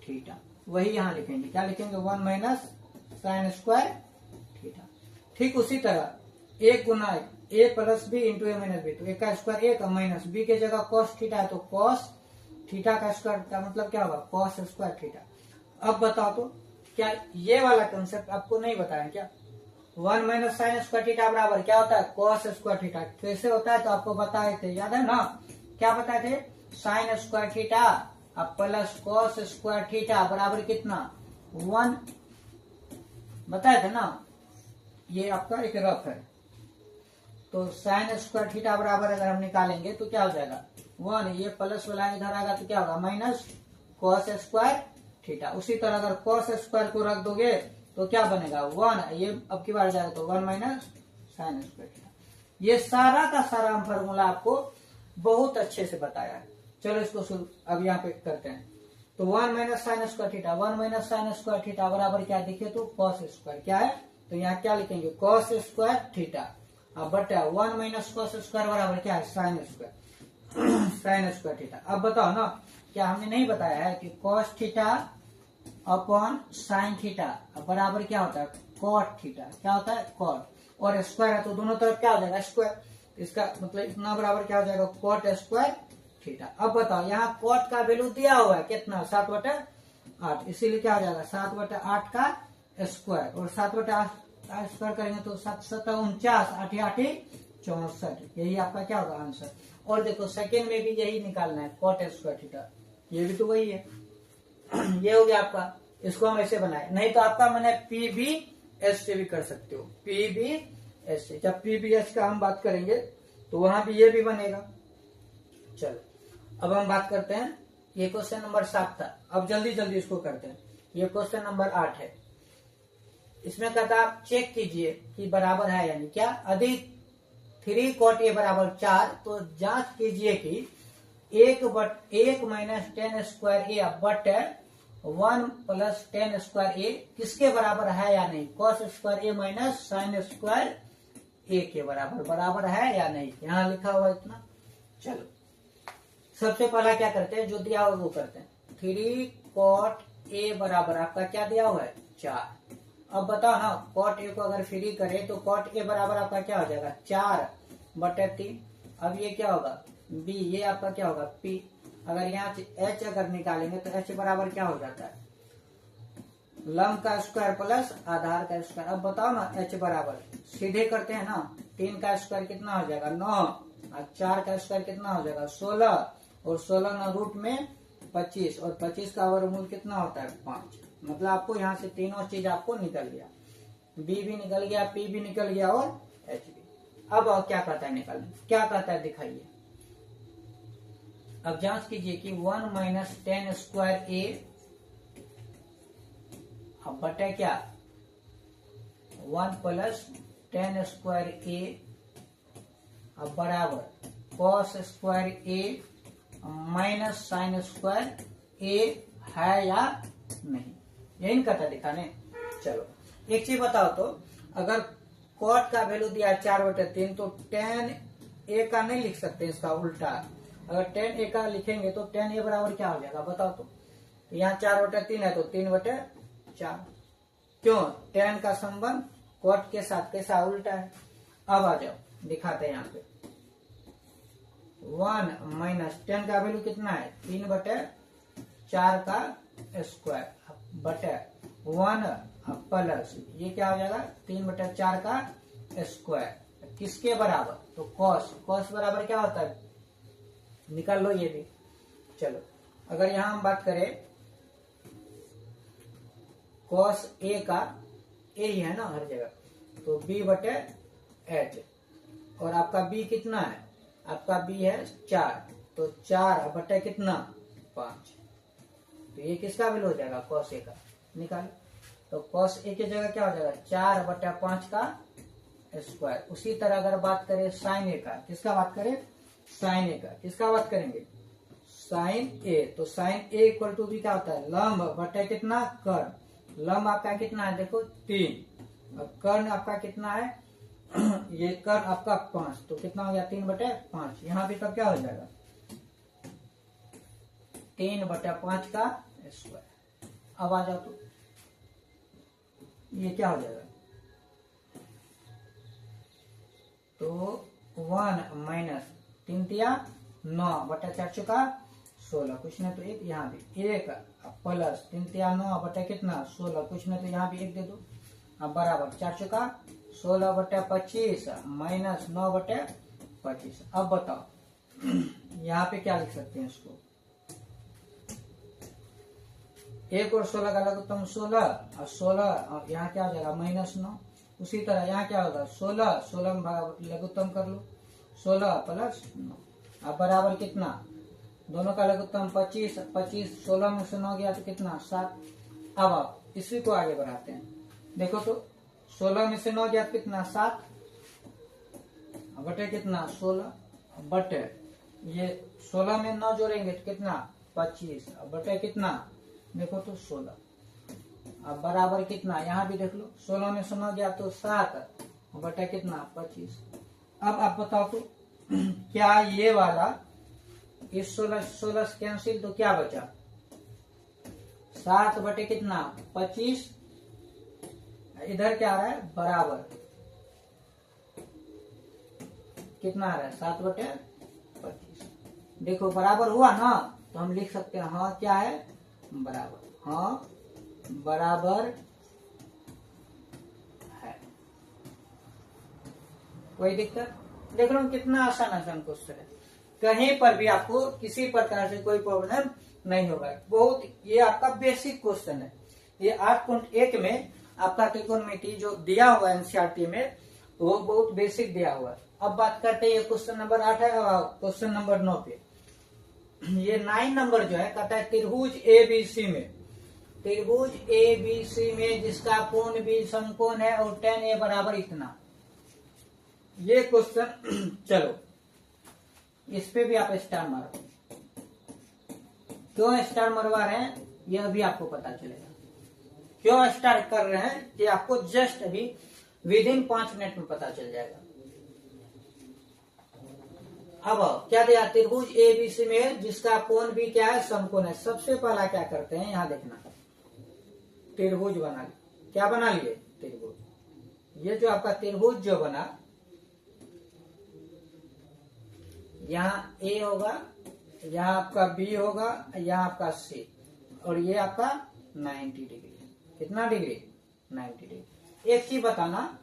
थीटा। वही यहाँ लिखेंगे। क्या लिखेंगे? 1 - sin² थीटा। ठीक उसी तरह 1 गुना a + b into a - b, तो 1 का स्क्वायर 1 माइनस b के जगह cos थीटा है, तो cos थीटा का स्क्वायर का मतलब क्या होगा? cos² theta. अब बताओ तो, क्या ये वाला कंसेप्ट आपको नहीं बताया क्या? 1 - sin² थीटा बराबर क्या होता है? cos² theta. कैसे होता है? तो आपको बताए थे, याद है ना? क्या बताए थे? sin² theta plus cos² theta बराबर कितना? 1 बताए थे ना? ये आपका एक रफ है। तो sin² थीटा बराबर अगर हम निकालेंगे तो क्या हो जाएगा? 1। ये प्लस वाला इधर आएगा तो क्या होगा? Minus cos² theta. उसी तरह अगर cos² को रख दोगे तो क्या बनेगा? 1। ये अब की बार जाएगा तो 1 - sin² थीटा। ये सारा का सारा हम फॉर्मूला आपको बहुत अच्छे से बताया है। चलो इसको शुरू अब यहाँ पे करते हैं। तो 1 - sin² थीटा, 1 - sin² थीटा बराबर क्या देखिए तो cos²। क्या है? तो यहाँ क्या लिखेंगे? cos² theta. अब बटा 1 - cos² बराबर क्या है? sin²। sin² theta. अब बताओ ना, क्या हमने नहीं बताया है कि cos theta upon sin theta बराबर क्या होता है? cot theta. क्या होता है? cot। और स्क्वायर है तो दोनों तरफ क्या हो जाएगा? स्क्वायर। इसका मतलब इतना बराबर क्या हो जाएगा? cot² theta. अब बताओ, यहाँ cot का वैल्यू दिया हुआ है कितना? 7/8। इसीलिए क्या हो जाएगा? 7/8 का स्क्वायर। और 7/8 स्क्वायर करेंगे तो 7 7 49, 8 8 64, यही आपका क्या होगा आंसर। और देखो सेकेंड में भी यही निकालना है, कॉट स्क्वायर थीटा, ये भी तो वही है। ये हो गया आपका, इसको हम ऐसे बनाए, नहीं तो आपका मन है पी बी एस से भी कर सकते हो, पी बी एस से। जब पी बी एस का हम बात करेंगे तो वहां भी ये भी बनेगा। चलो अब हम बात करते हैं, ये क्वेश्चन नंबर 7 था, अब जल्दी जल्दी इसको करते हैं। ये क्वेश्चन नंबर 8 है। इसमें कहता आप चेक कीजिए कि बराबर है यानी क्या, यदि 3 cot a बराबर 4, तो जांच कीजिए कि 1 माइनस 10 स्क्वायर ए बटे 1 प्लस 10 स्क्वायर ए किसके बराबर है या नहीं। कॉस स्क्वायर ए माइनस साइन स्क्वायर ए के बराबर है या नहीं, यहाँ लिखा हुआ इतना। चलो सबसे पहला क्या करते हैं, जो दिया हुआ वो करते हैं। 3 cot a बराबर आपका क्या दिया हुआ है 4। अब बताओ ना, cot a को अगर फ्री करें तो cot a बराबर आपका क्या हो जाएगा 4 बटे 3। अब ये क्या होगा b, ये आपका क्या होगा p। अगर यहाँ h अगर निकालेंगे तो h बराबर क्या हो जाता है, लंब का स्क्वायर प्लस आधार का स्क्वायर। अब बताओ ना h बराबर, सीधे करते हैं ना, 3 का स्क्वायर कितना हो जाएगा 9, और 4 का स्क्वायर कितना हो जाएगा 16, और 16 ना रूट में 25, और 25 का वर्गमूल कितना होता है 5। मतलब आपको यहाँ से तीनों चीज आपको निकल गया, b भी निकल गया, p भी निकल गया और h भी। अब क्या कहता है निकालने, क्या कहता है दिखाइए। अब जांच कीजिए कि 1 माइनस 10 स्क्वायर ए अब बटे क्या 1 प्लस 10 स्क्वायर ए अब बराबर कॉस स्क्वायर ए माइनस साइन स्क्वायर ए है या नहीं, यही कहता दिखाने। चलो एक चीज बताओ तो, अगर कॉट का वैल्यू दिया है 4/3 तो tan a का नहीं लिख सकते, इसका उल्टा। अगर tan a का लिखेंगे तो tan a बराबर क्या हो जाएगा बताओ तो यहाँ 4/3 है तो 3/4। क्यों, tan का संबंध कॉट के साथ कैसा उल्टा है। अब आ जाओ दिखाते हैं यहाँ पे, 1 माइनस 10 का वैल्यू कितना है 3/4 का स्क्वायर बटे 1 प्लस ये क्या हो जाएगा 3/4 का स्क्वायर किसके बराबर, तो कॉस बराबर क्या होता है, निकाल लो ये भी। चलो अगर यहाँ हम बात करें कॉस ए का, ए ही है ना हर जगह, तो b/h, और आपका b कितना है, आपका b है 4, तो 4 बटे कितना 5, तो ये किसका वैल्यू हो जाएगा कॉस ए का, निकाल। तो कॉस ए की जगह क्या हो जाएगा 4/5 का स्क्वायर। उसी तरह अगर बात करें साइन ए का, किसका बात करें साइन ए का, किसका बात करेंगे साइन ए, तो साइन ए इक्वल टू भी क्या होता है लंब बटे कितना कर्ण। लंब आपका कितना है देखो 3, और कर्ण आपका कितना है ये कर्ण आपका 5, तो कितना हो गया 3/5। यहाँ भी तब क्या हो जाएगा 3/5 का स्क्वायर। अब आ जाओ तो ये क्या हो जाएगा, तो 1 माइनस 3 9 बटा 4 16, कुछ नहीं तो 1, यहाँ भी 1 प्लस 3 9 बटा कितना 16, कुछ नहीं तो यहाँ भी 1 दे दो। अब बराबर 4 16 बटा 25 माइनस 9 बटा 25। अब बताओ यहाँ पे क्या लिख सकते हैं इसको, 1 और 16 का लघुत्तम 16, और 16 यहाँ क्या हो जाएगा -9। उसी तरह यहाँ क्या होगा 16 में लघुत्तम कर लो 16 प्लस 9, अब बराबर कितना, दोनों का लघुत्तम 25, 16 में से 9 गया तो कितना 7। अब आप इसी को आगे बढ़ाते हैं, देखो तो 16 में से 9 गया तो कितना 7 बटे कितना 16 बटे ये 16 में 9 जोड़ेंगे तो कितना 25 बटे कितना देखो तो 16। अब बराबर कितना, यहाँ भी देख लो 16 में से 9 गया तो 7 बटे कितना 25। अब आप बताओ तो क्या ये वाला इस 16 कैंसिल तो क्या बचा 7 बटे कितना 25, इधर क्या आ रहा है बराबर कितना आ रहा है 7 बटे 25। देखो बराबर हुआ ना, तो हम लिख सकते हैं हाँ क्या है बराबर, हाँ बराबर है। कोई दिक्कत? देख रहे हो कितना आसान आसान क्वेश्चन है, कहीं पर भी आपको किसी प्रकार से कोई प्रॉब्लम नहीं होगा। बहुत ये आपका बेसिक क्वेश्चन है। ये 8.1 में आपका ट्रिकोनोमेट्री जो दिया हुआ है एनसीईआरटी में वो बहुत बेसिक दिया हुआ है। अब बात करते हैं, ये क्वेश्चन नंबर 8 है, क्वेश्चन नंबर 9 पे। ये 9 नंबर जो है कहता है त्रिभुज एबीसी में, त्रिभुज एबीसी में जिसका कोण भी समकोण है और tan a बराबर इतना। ये क्वेश्चन चलो इस पे भी आप स्टार मारो। क्यों स्टार मरवा रहे हैं यह भी आपको पता चलेगा। क्यों स्टार कर रहे हैं कि आपको जस्ट अभी विद इन 5 मिनट में पता चल जाएगा। अब क्या दिया, त्रिभुज एबीसी में जिसका कोण भी क्या है, समकोण है। सबसे पहला क्या करते हैं, यहां देखना, त्रिभुज बना लिए। क्या बना लिए, त्रिभुज। ये जो आपका त्रिभुज जो बना, यहाँ ए होगा, यहाँ आपका बी होगा, यहाँ आपका सी, और ये आपका 90 डिग्री। कितना डिग्री, 90 डिग्री। एक चीज बताना,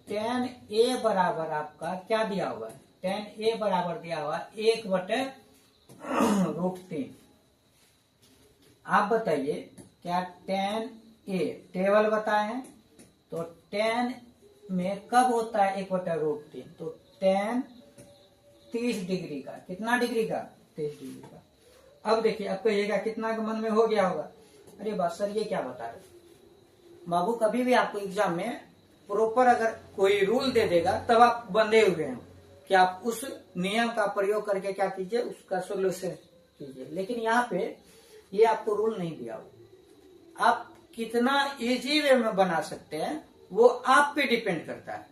tan a बराबर आपका क्या दिया हुआ है, tan a बराबर दिया हुआ 1/√3। आप बताइए क्या tan a टेबल बताए हैं, तो tan में कब होता है 1/√3, तो tan 30 डिग्री का। कितना डिग्री का, 30 डिग्री का। अब देखिए, अब कहिएगा कितना के मन में हो गया होगा, अरे बस सर ये क्या बता रहे बाबू। कभी भी आपको एग्जाम में प्रॉपर अगर कोई रूल दे देगा तब आप बंधे हुए हैं कि आप उस नियम का प्रयोग करके क्या कीजिए, उसका सोल्यूशन कीजिए। लेकिन यहाँ पे ये आपको रूल नहीं दिया हो। आप कितना इजी वे में बना सकते हैं वो आप पे डिपेंड करता है।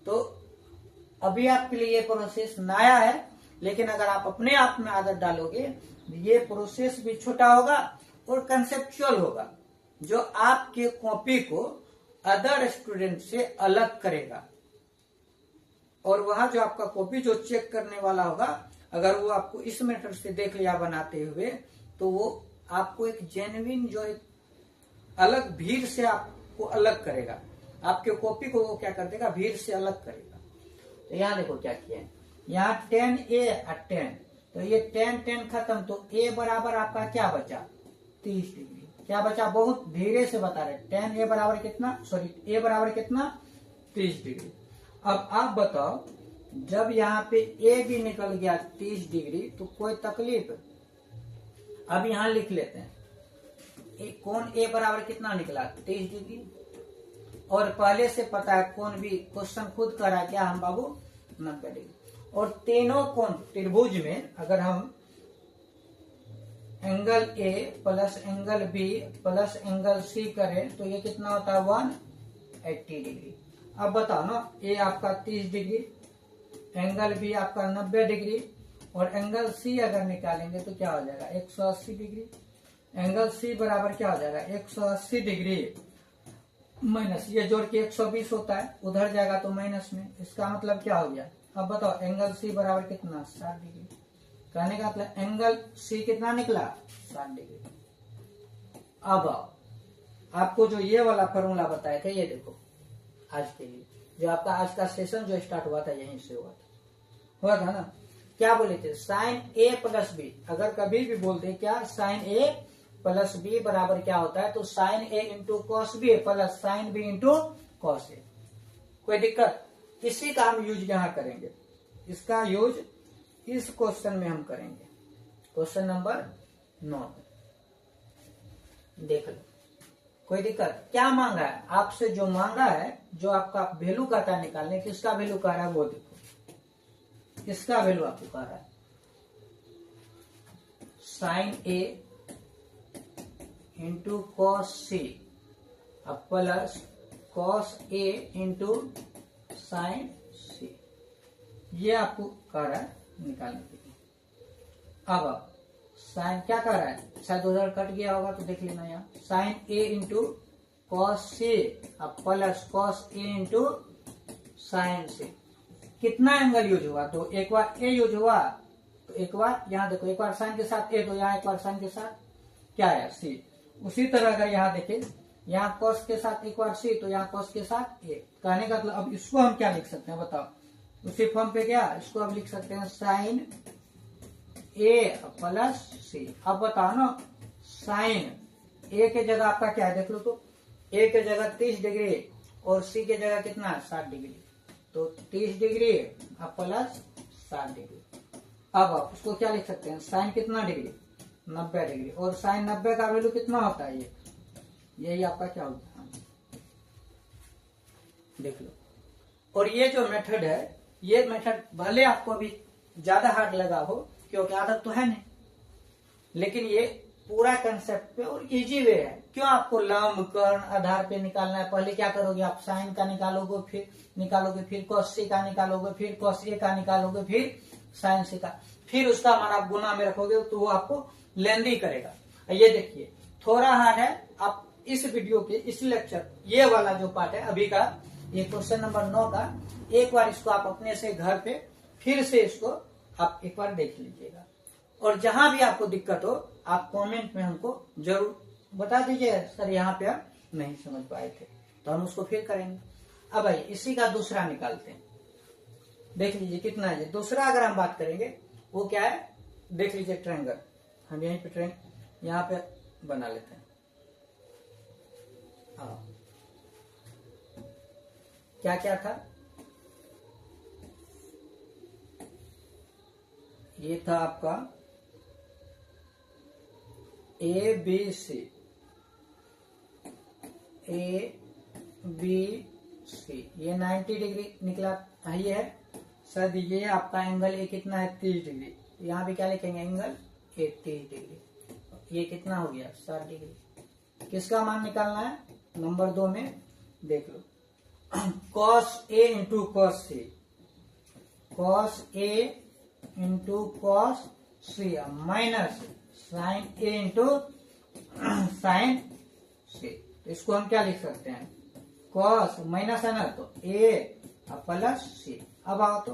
तो अभी आपके लिए ये प्रोसेस नया है, लेकिन अगर आप अपने आप में आदत डालोगे ये प्रोसेस भी छोटा होगा और कंसेप्चुअल होगा, जो आपके कॉपी को अदर स्टूडेंट से अलग करेगा। और वहां जो आपका कॉपी जो चेक करने वाला होगा, अगर वो आपको इस मेथड से देख लिया बनाते हुए, तो वो आपको एक जेन्युइन जो एक अलग भीड़ से आपको अलग करेगा। आपके कॉपी को वो क्या कर देगा, भीड़ से अलग करेगा। तो यहाँ देखो क्या किया है, यहाँ tan a और tan, तो ये tan खत्म, तो a बराबर आपका क्या बचा, 30 डिग्री। क्या बचा, बहुत धीरे से बता रहे, tan a बराबर कितना, सॉरी a बराबर कितना, 30 डिग्री। अब आप बताओ, जब यहाँ पे a भी निकल गया 30 डिग्री तो कोई तकलीफ। अब यहाँ लिख लेते हैं, कोण a बराबर कितना निकला, 30 डिग्री। और पहले से पता है कोण भी, क्वेश्चन खुद करा क्या हम बाबू, 90 डिग्री। और तीनों कोण त्रिभुज में अगर हम angle A plus angle B plus angle C करें तो ये कितना होता है, 180 डिग्री। अब बताओ ना, A आपका 30 डिग्री, एंगल B आपका 90 डिग्री, और एंगल C अगर निकालेंगे तो क्या हो जाएगा, 180 डिग्री। एंगल C बराबर क्या हो जाएगा, 180 डिग्री माइनस, ये जोड़ के 120 होता है, उधर जाएगा तो माइनस में। इसका मतलब क्या हो गया, अब बताओ एंगल C बराबर कितना, 60 डिग्री। कहने का मतलब एंगल C कितना निकला, 60 डिग्री। अब आपको जो ये वाला फॉर्मूला बताया था, ये देखो आज के लिए जो आपका आज का सेशन जो स्टार्ट हुआ था यहीं से हुआ था ना। क्या बोले थे, साइन A प्लस बी। अगर कभी भी बोलते क्या, साइन A प्लस बी बराबर क्या होता है, तो sine A into cos B plus sine B into cos A. कोई दिक्कत, इसी का हम यूज यहाँ करेंगे। इसका यूज इस क्वेश्चन में हम करेंगे, क्वेश्चन नंबर 9 देख लो। कोई दिक्कत, क्या मांगा है आपसे, जो मांगा है, जो आपका वैल्यू कहता है निकालने, किसका वैल्यू कह रहा है वो देखो। इसका वैल्यू आपको कह रहा है sine A into cos C plus cos A into sine C, ये आपको कह रहा है निकालने के लिए। अब साइन क्या कर रहा है, शायद उधर कट गया होगा तो देख लेना, यहाँ sine A into cos C plus cos A into sine C। कितना एंगल यूज हुआ, तो एक बार A यूज हुआ, तो एक बार यहाँ देखो, एक बार साइन के साथ A, तो यहाँ एक बार साइन के साथ क्या है C। उसी तरह अगर यहाँ देखें यहाँ कॉस के साथ एक बार सी, तो यहाँ कॉस के साथ ए। कहने का मतलब अब इसको हम क्या लिख सकते हैं बताओ, उसी फॉर्म पे क्या, इसको अब लिख सकते हैं साइन ए प्लस सी। अब बताओ ना, साइन ए के जगह आपका क्या है देख लो तो, ए के जगह 30 डिग्री और सी के जगह कितना है 60 डिग्री, तो 30 डिग्री अब प्लस 60 डिग्री। अब आप उसको क्या लिख सकते हैं, साइन कितना डिग्री 90 डिग्री, और साइन 90 का वैल्यू कितना होता है, यही आपका क्या होता है, देख लो। और ये जो मेथड है, ये मेथड भले आपको अभी ज्यादा हार्ड लगा हो क्योंकि आदत तो है नहीं, लेकिन ये पूरा कंसेप्ट पे और इजी वे है। क्यों आपको लंब कर्ण आधार पे निकालना है, पहले क्या करोगे आप साइन का निकालोगे, फिर cos c का निकालोगे, फिर cos a का निकालोगे, फिर साइन c का, फिर उसका मान आप गुना में रखोगे, तो वो आपको लेंदी करेगा। ये देखिए थोड़ा हार्ड है। आप इस वीडियो के इस लेक्चर ये वाला जो पार्ट है अभी का, ये क्वेश्चन नंबर 9 का, एक बार इसको आप अपने से घर पे फिर से इसको आप एक बार देख लीजिएगा, और जहां भी आपको दिक्कत हो आप कमेंट में हमको जरूर बता दीजिए, सर यहाँ पे आप नहीं समझ पाए थे, तो हम उसको फिर करेंगे। अब भाई इसी का दूसरा निकालते हैं, देख लीजिए कितना है। दूसरा अगर हम बात करेंगे वो क्या है, देख लीजिए ट्रायंगल, हम यहीं पे यहाँ पे बना लेते हैं। क्या क्या था, ये था आपका ए बी सी, ये 90 डिग्री निकला ये है सर। ये आपका एंगल ए कितना है 30 डिग्री, यहाँ भी क्या लिखेंगे एंगल ए 30 डिग्री, ये कितना हो गया 60 डिग्री। किसका मान निकालना है, नंबर 2 में देख लो, cos a into cos c, cos a into cos c minus sine a into sine c। इसको हम क्या लिख सकते हैं, cos माइनस है ना, तो a प्लस c। अब आओ तो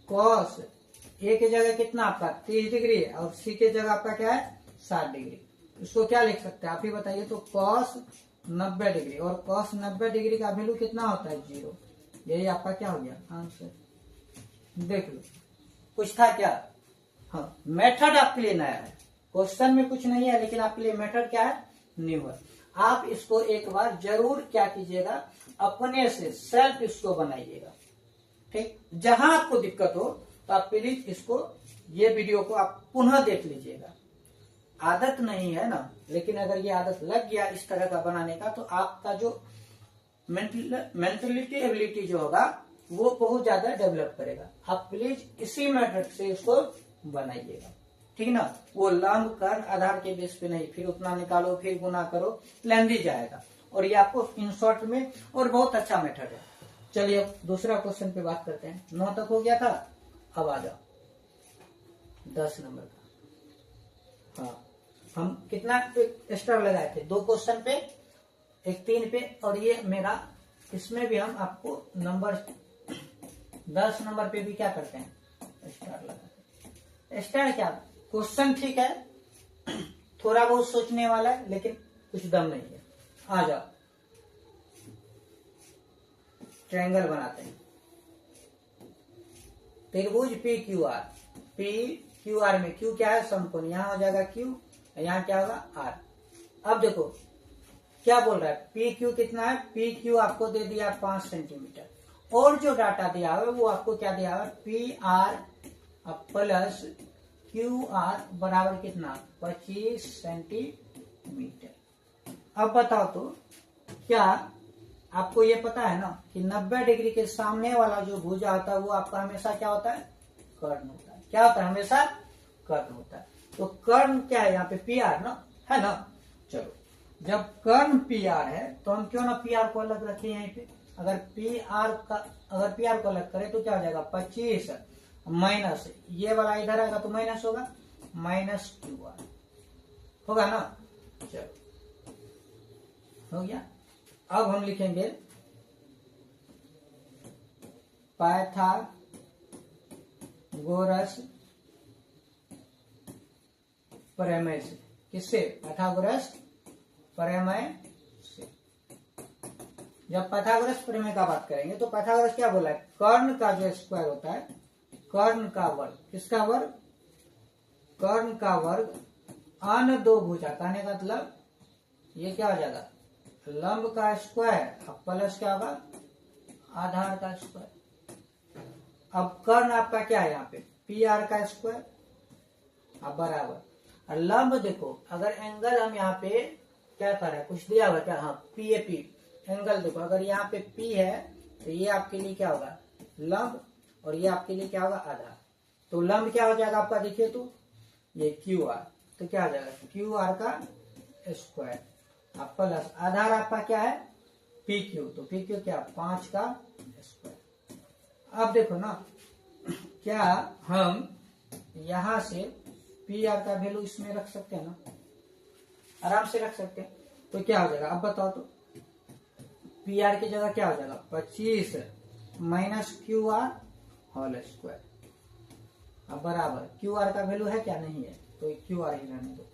cos a के जगह कितना आपका 30 डिग्री और c के जगह आपका क्या है 60 डिग्री। इसको क्या लिख सकते हैं आप ही बताइए, तो cos 90 डिग्री, और cos 90 डिग्री का वैल्यू कितना होता है 0। यही आपका क्या हो गया आंसर। देख लो कुछ था क्या, हाँ मेथड आपके लिए नया है, क्वेश्चन में कुछ नहीं है, लेकिन आपके लिए मेथड क्या है, न्यू है। आप इसको एक बार जरूर क्या कीजिएगा, अपने से सेल्फ इसको बनाइएगा, ठीक। जहां आपको दिक्कत हो तो आप प्लीज इसको, ये वीडियो को आप पुनः देख लीजिएगा। आदत नहीं है ना, लेकिन अगर ये आदत लग गया इस तरह का बनाने का, तो आपका जो मेंटलिटी एबिलिटी जो होगा वो बहुत ज्यादा डेवलप करेगा। आप प्लीज इसी मेथड से इसको बनाइएगा, ठीक ना। वो लंब कर्ण आधार के बेस पे नहीं, फिर उतना निकालो फिर गुना करो, लेंदी जाएगा, और ये आपको इन शॉर्ट में और बहुत अच्छा मेथड है। चलिए अब दूसरा क्वेश्चन पे बात करते हैं। 9 तक हो गया था, अब आ जाओ 10 नंबर का। हाँ हम कितना एक्स्ट्रा लगाए थे, 2 क्वेश्चन पे, एक 3 पे, और ये मेरा, इसमें भी हम आपको नंबर 10 नंबर पे भी क्या करते हैं स्टार लगाते हैं। स्टार क्या, क्वेश्चन ठीक है, थोड़ा बहुत सोचने वाला है, लेकिन कुछ दम नहीं है। आ जाओ ट्रायंगल बनाते हैं, त्रिभुज पी क्यू आर में क्यू क्या है समकोण, यहाँ हो जाएगा क्यू, यहाँ क्या होगा आर। अब देखो क्या बोल रहा है, पी क्यू कितना है, पी क्यू आपको दे दिया 5 सेंटीमीटर, और जो डाटा दिया हुआ है वो आपको क्या दिया हुआ है, P R plus Q R बराबर कितना 25 सेंटीमीटर। अब बताओ तो क्या आपको ये पता है ना कि 90 डिग्री के सामने वाला जो भुजा होता है वो आपका हमेशा क्या होता है, कर्ण होता है। क्या होता है, हमेशा कर्ण होता है। तो कर्ण क्या है यहाँ पे पी आर ना, है ना। चलो जब कर्ण पी आर है तो हम क्यों ना पी आर को अलग रखें यहाँ पे। अगर पी आर को अलग करें तो क्या हो जाएगा 25 माइनस, ये वाला इधर आएगा तो माइनस होगा, माइनस क्यू आर होगा ना। चलो हो गया। अब हम लिखेंगे पाइथागोरस प्रमेय से, किससे, पाइथागोरस प्रमेय से। जब पाइथागोरस प्रमेय का बात करेंगे तो पाइथागोरस क्या बोला है, कर्ण का जो स्क्वायर होता है, कर्ण का वर्ग, किसका वर्ग, कर्ण का वर्ग अन दो भुजा, कहने का मतलब ये क्या हो जाएगा, लंब का स्क्वायर अब प्लस क्या होगा, आधार का स्क्वायर। अब कर्ण आपका क्या है यहाँ पे, पी आर का स्क्वायर, अब बराबर, और लंब देखो, अगर एंगल हम यहाँ पे क्या कर रहे हैं, कुछ दिया हुआ क्या, हाँ पी ए पी, एंगल देखो, अगर यहाँ पे पी है तो ये आपके लिए क्या होगा, लंब, और ये आपके लिए क्या होगा, आधार। तो लंब क्या हो जाएगा आपका, देखिए तो ये क्यू आर, तो क्या हो जाएगा, क्यू आर का स्क्वायर, अब प्लस आधार आपका क्या है, पी क्यू, तो पी क्यू क्या, 5 का स्क्वायर। अब देखो ना, क्या हम यहां से पी आर का वैल्यू इसमें रख सकते हैं ना, आराम से रख सकते हैं। तो क्या हो जाएगा, अब बताओ तो, पी आर की जगह क्या हो जाएगा, 25 minus Q R whole square, अब बराबर क्यू आर का वैल्यू है क्या, नहीं है, तो क्यू आर ही रहने दो,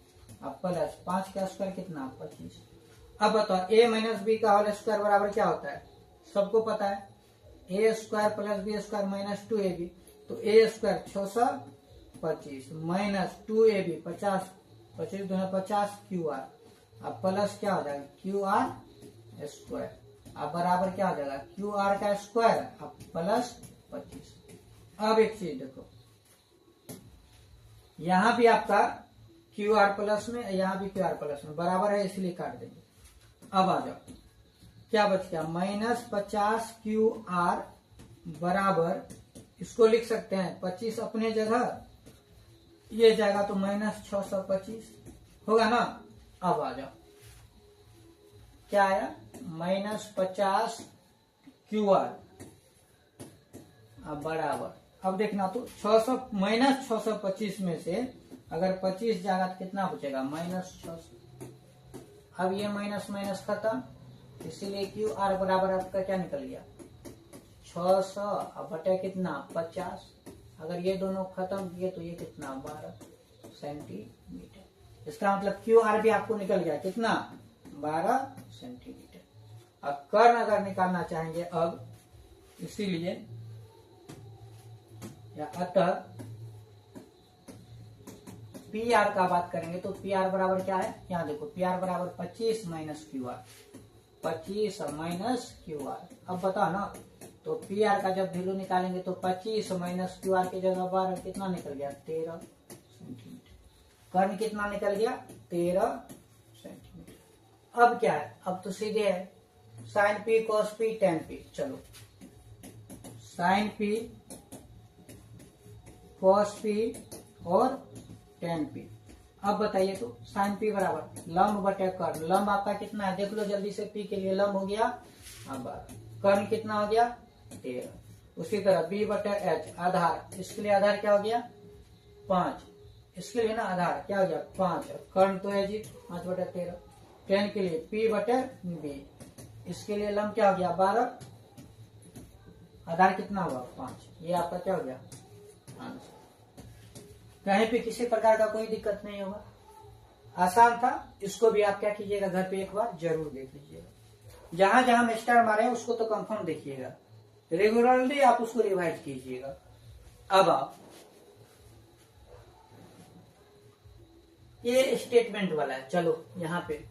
अब प्लस 5 का स्क्वायर कितना, 25। अब बताओ ए माइनस बी का होल स्क्वायर बराबर क्या होता है, सबको पता है, A square plus B square minus 2ab, तो ए स्क्वायर 625 माइनस 2ab 50, 25 दूना 50 क्यू आर, अब प्लस क्या हो जाएगा, क्यू आर स्क्वायर, अब बराबर क्या हो जाएगा, क्यू आर का स्क्वायर अब प्लस 25। अब एक चीज देखो, यहां भी आपका क्यू आर प्लस में, यहां भी क्यू आर प्लस में, बराबर है इसलिए काट देंगे। अब आ जाओ, क्या बच गया, माइनस 50 क्यू आर बराबर, इसको लिख सकते हैं 25 अपने जगह, ये जाएगा तो माइनस 625 होगा ना। अब आ जाओ, क्या आया, माइनस 50 क्यू आर, अब बराबर, अब देखना तो 600 माइनस 625 में से अगर 25 जाएगा तो कितना बचेगा, माइनस 600। अब ये माइनस माइनस खत्म, इसीलिए क्यू आर बराबर आपका क्या निकल गया, 600, अब बटे कितना, 50, अगर ये दोनों खत्म किए तो ये कितना, 12 सेंटीमीटर। इसका मतलब क्यू आर भी आपको निकल गया कितना, 12 सेंटीमीटर। अब कर्ण अगर निकालना चाहेंगे अब, इसीलिए या अतः पी आर का बात करेंगे तो पी आर बराबर क्या है, यहाँ देखो पी आर बराबर 25 minus Q are, 25 minus Q are. अब बताओ ना, तो पी आर का जब वैल्यू निकालेंगे तो 25 माइनस क्यू आर की जगह 12 कितना निकल गया, 13 सेंटीमीटर। कर्ण कितना निकल गया, 13 सेंटीमीटर। अब क्या है, अब तो सीधे है, sine P cos P tan P, चलो साइन पी कॉस पी और टेन पी। अब बताइए तो, साइन पी बराबर लंब बटे कर्ण, लंब आपका कितना है देख लो जल्दी से, पी के लिए लंब हो गया, अब कर्ण कितना हो गया, 13। उसी तरह बी बटे एच आधार, इसके लिए आधार क्या हो गया, 5, इसके लिए ना आधार क्या हो गया, 5, कर्ण तो है जी 5 बटे 13। टेन के लिए पी बटे बी, इसके लिए लंब क्या हो गया, 12, आधार कितना हुआ, 5, ये आपका क्या हो गया आंसर। कहीं पे किसी प्रकार का कोई दिक्कत नहीं होगा, आसान था। इसको भी आप क्या कीजिएगा, घर पे एक बार जरूर देख लीजिएगा, जहां जहां हम स्टार मारे हैं उसको तो कंफर्म देखिएगा, रेगुलरली आप उसको रिवाइज कीजिएगा। अब आप ये स्टेटमेंट वाला है, चलो यहाँ पे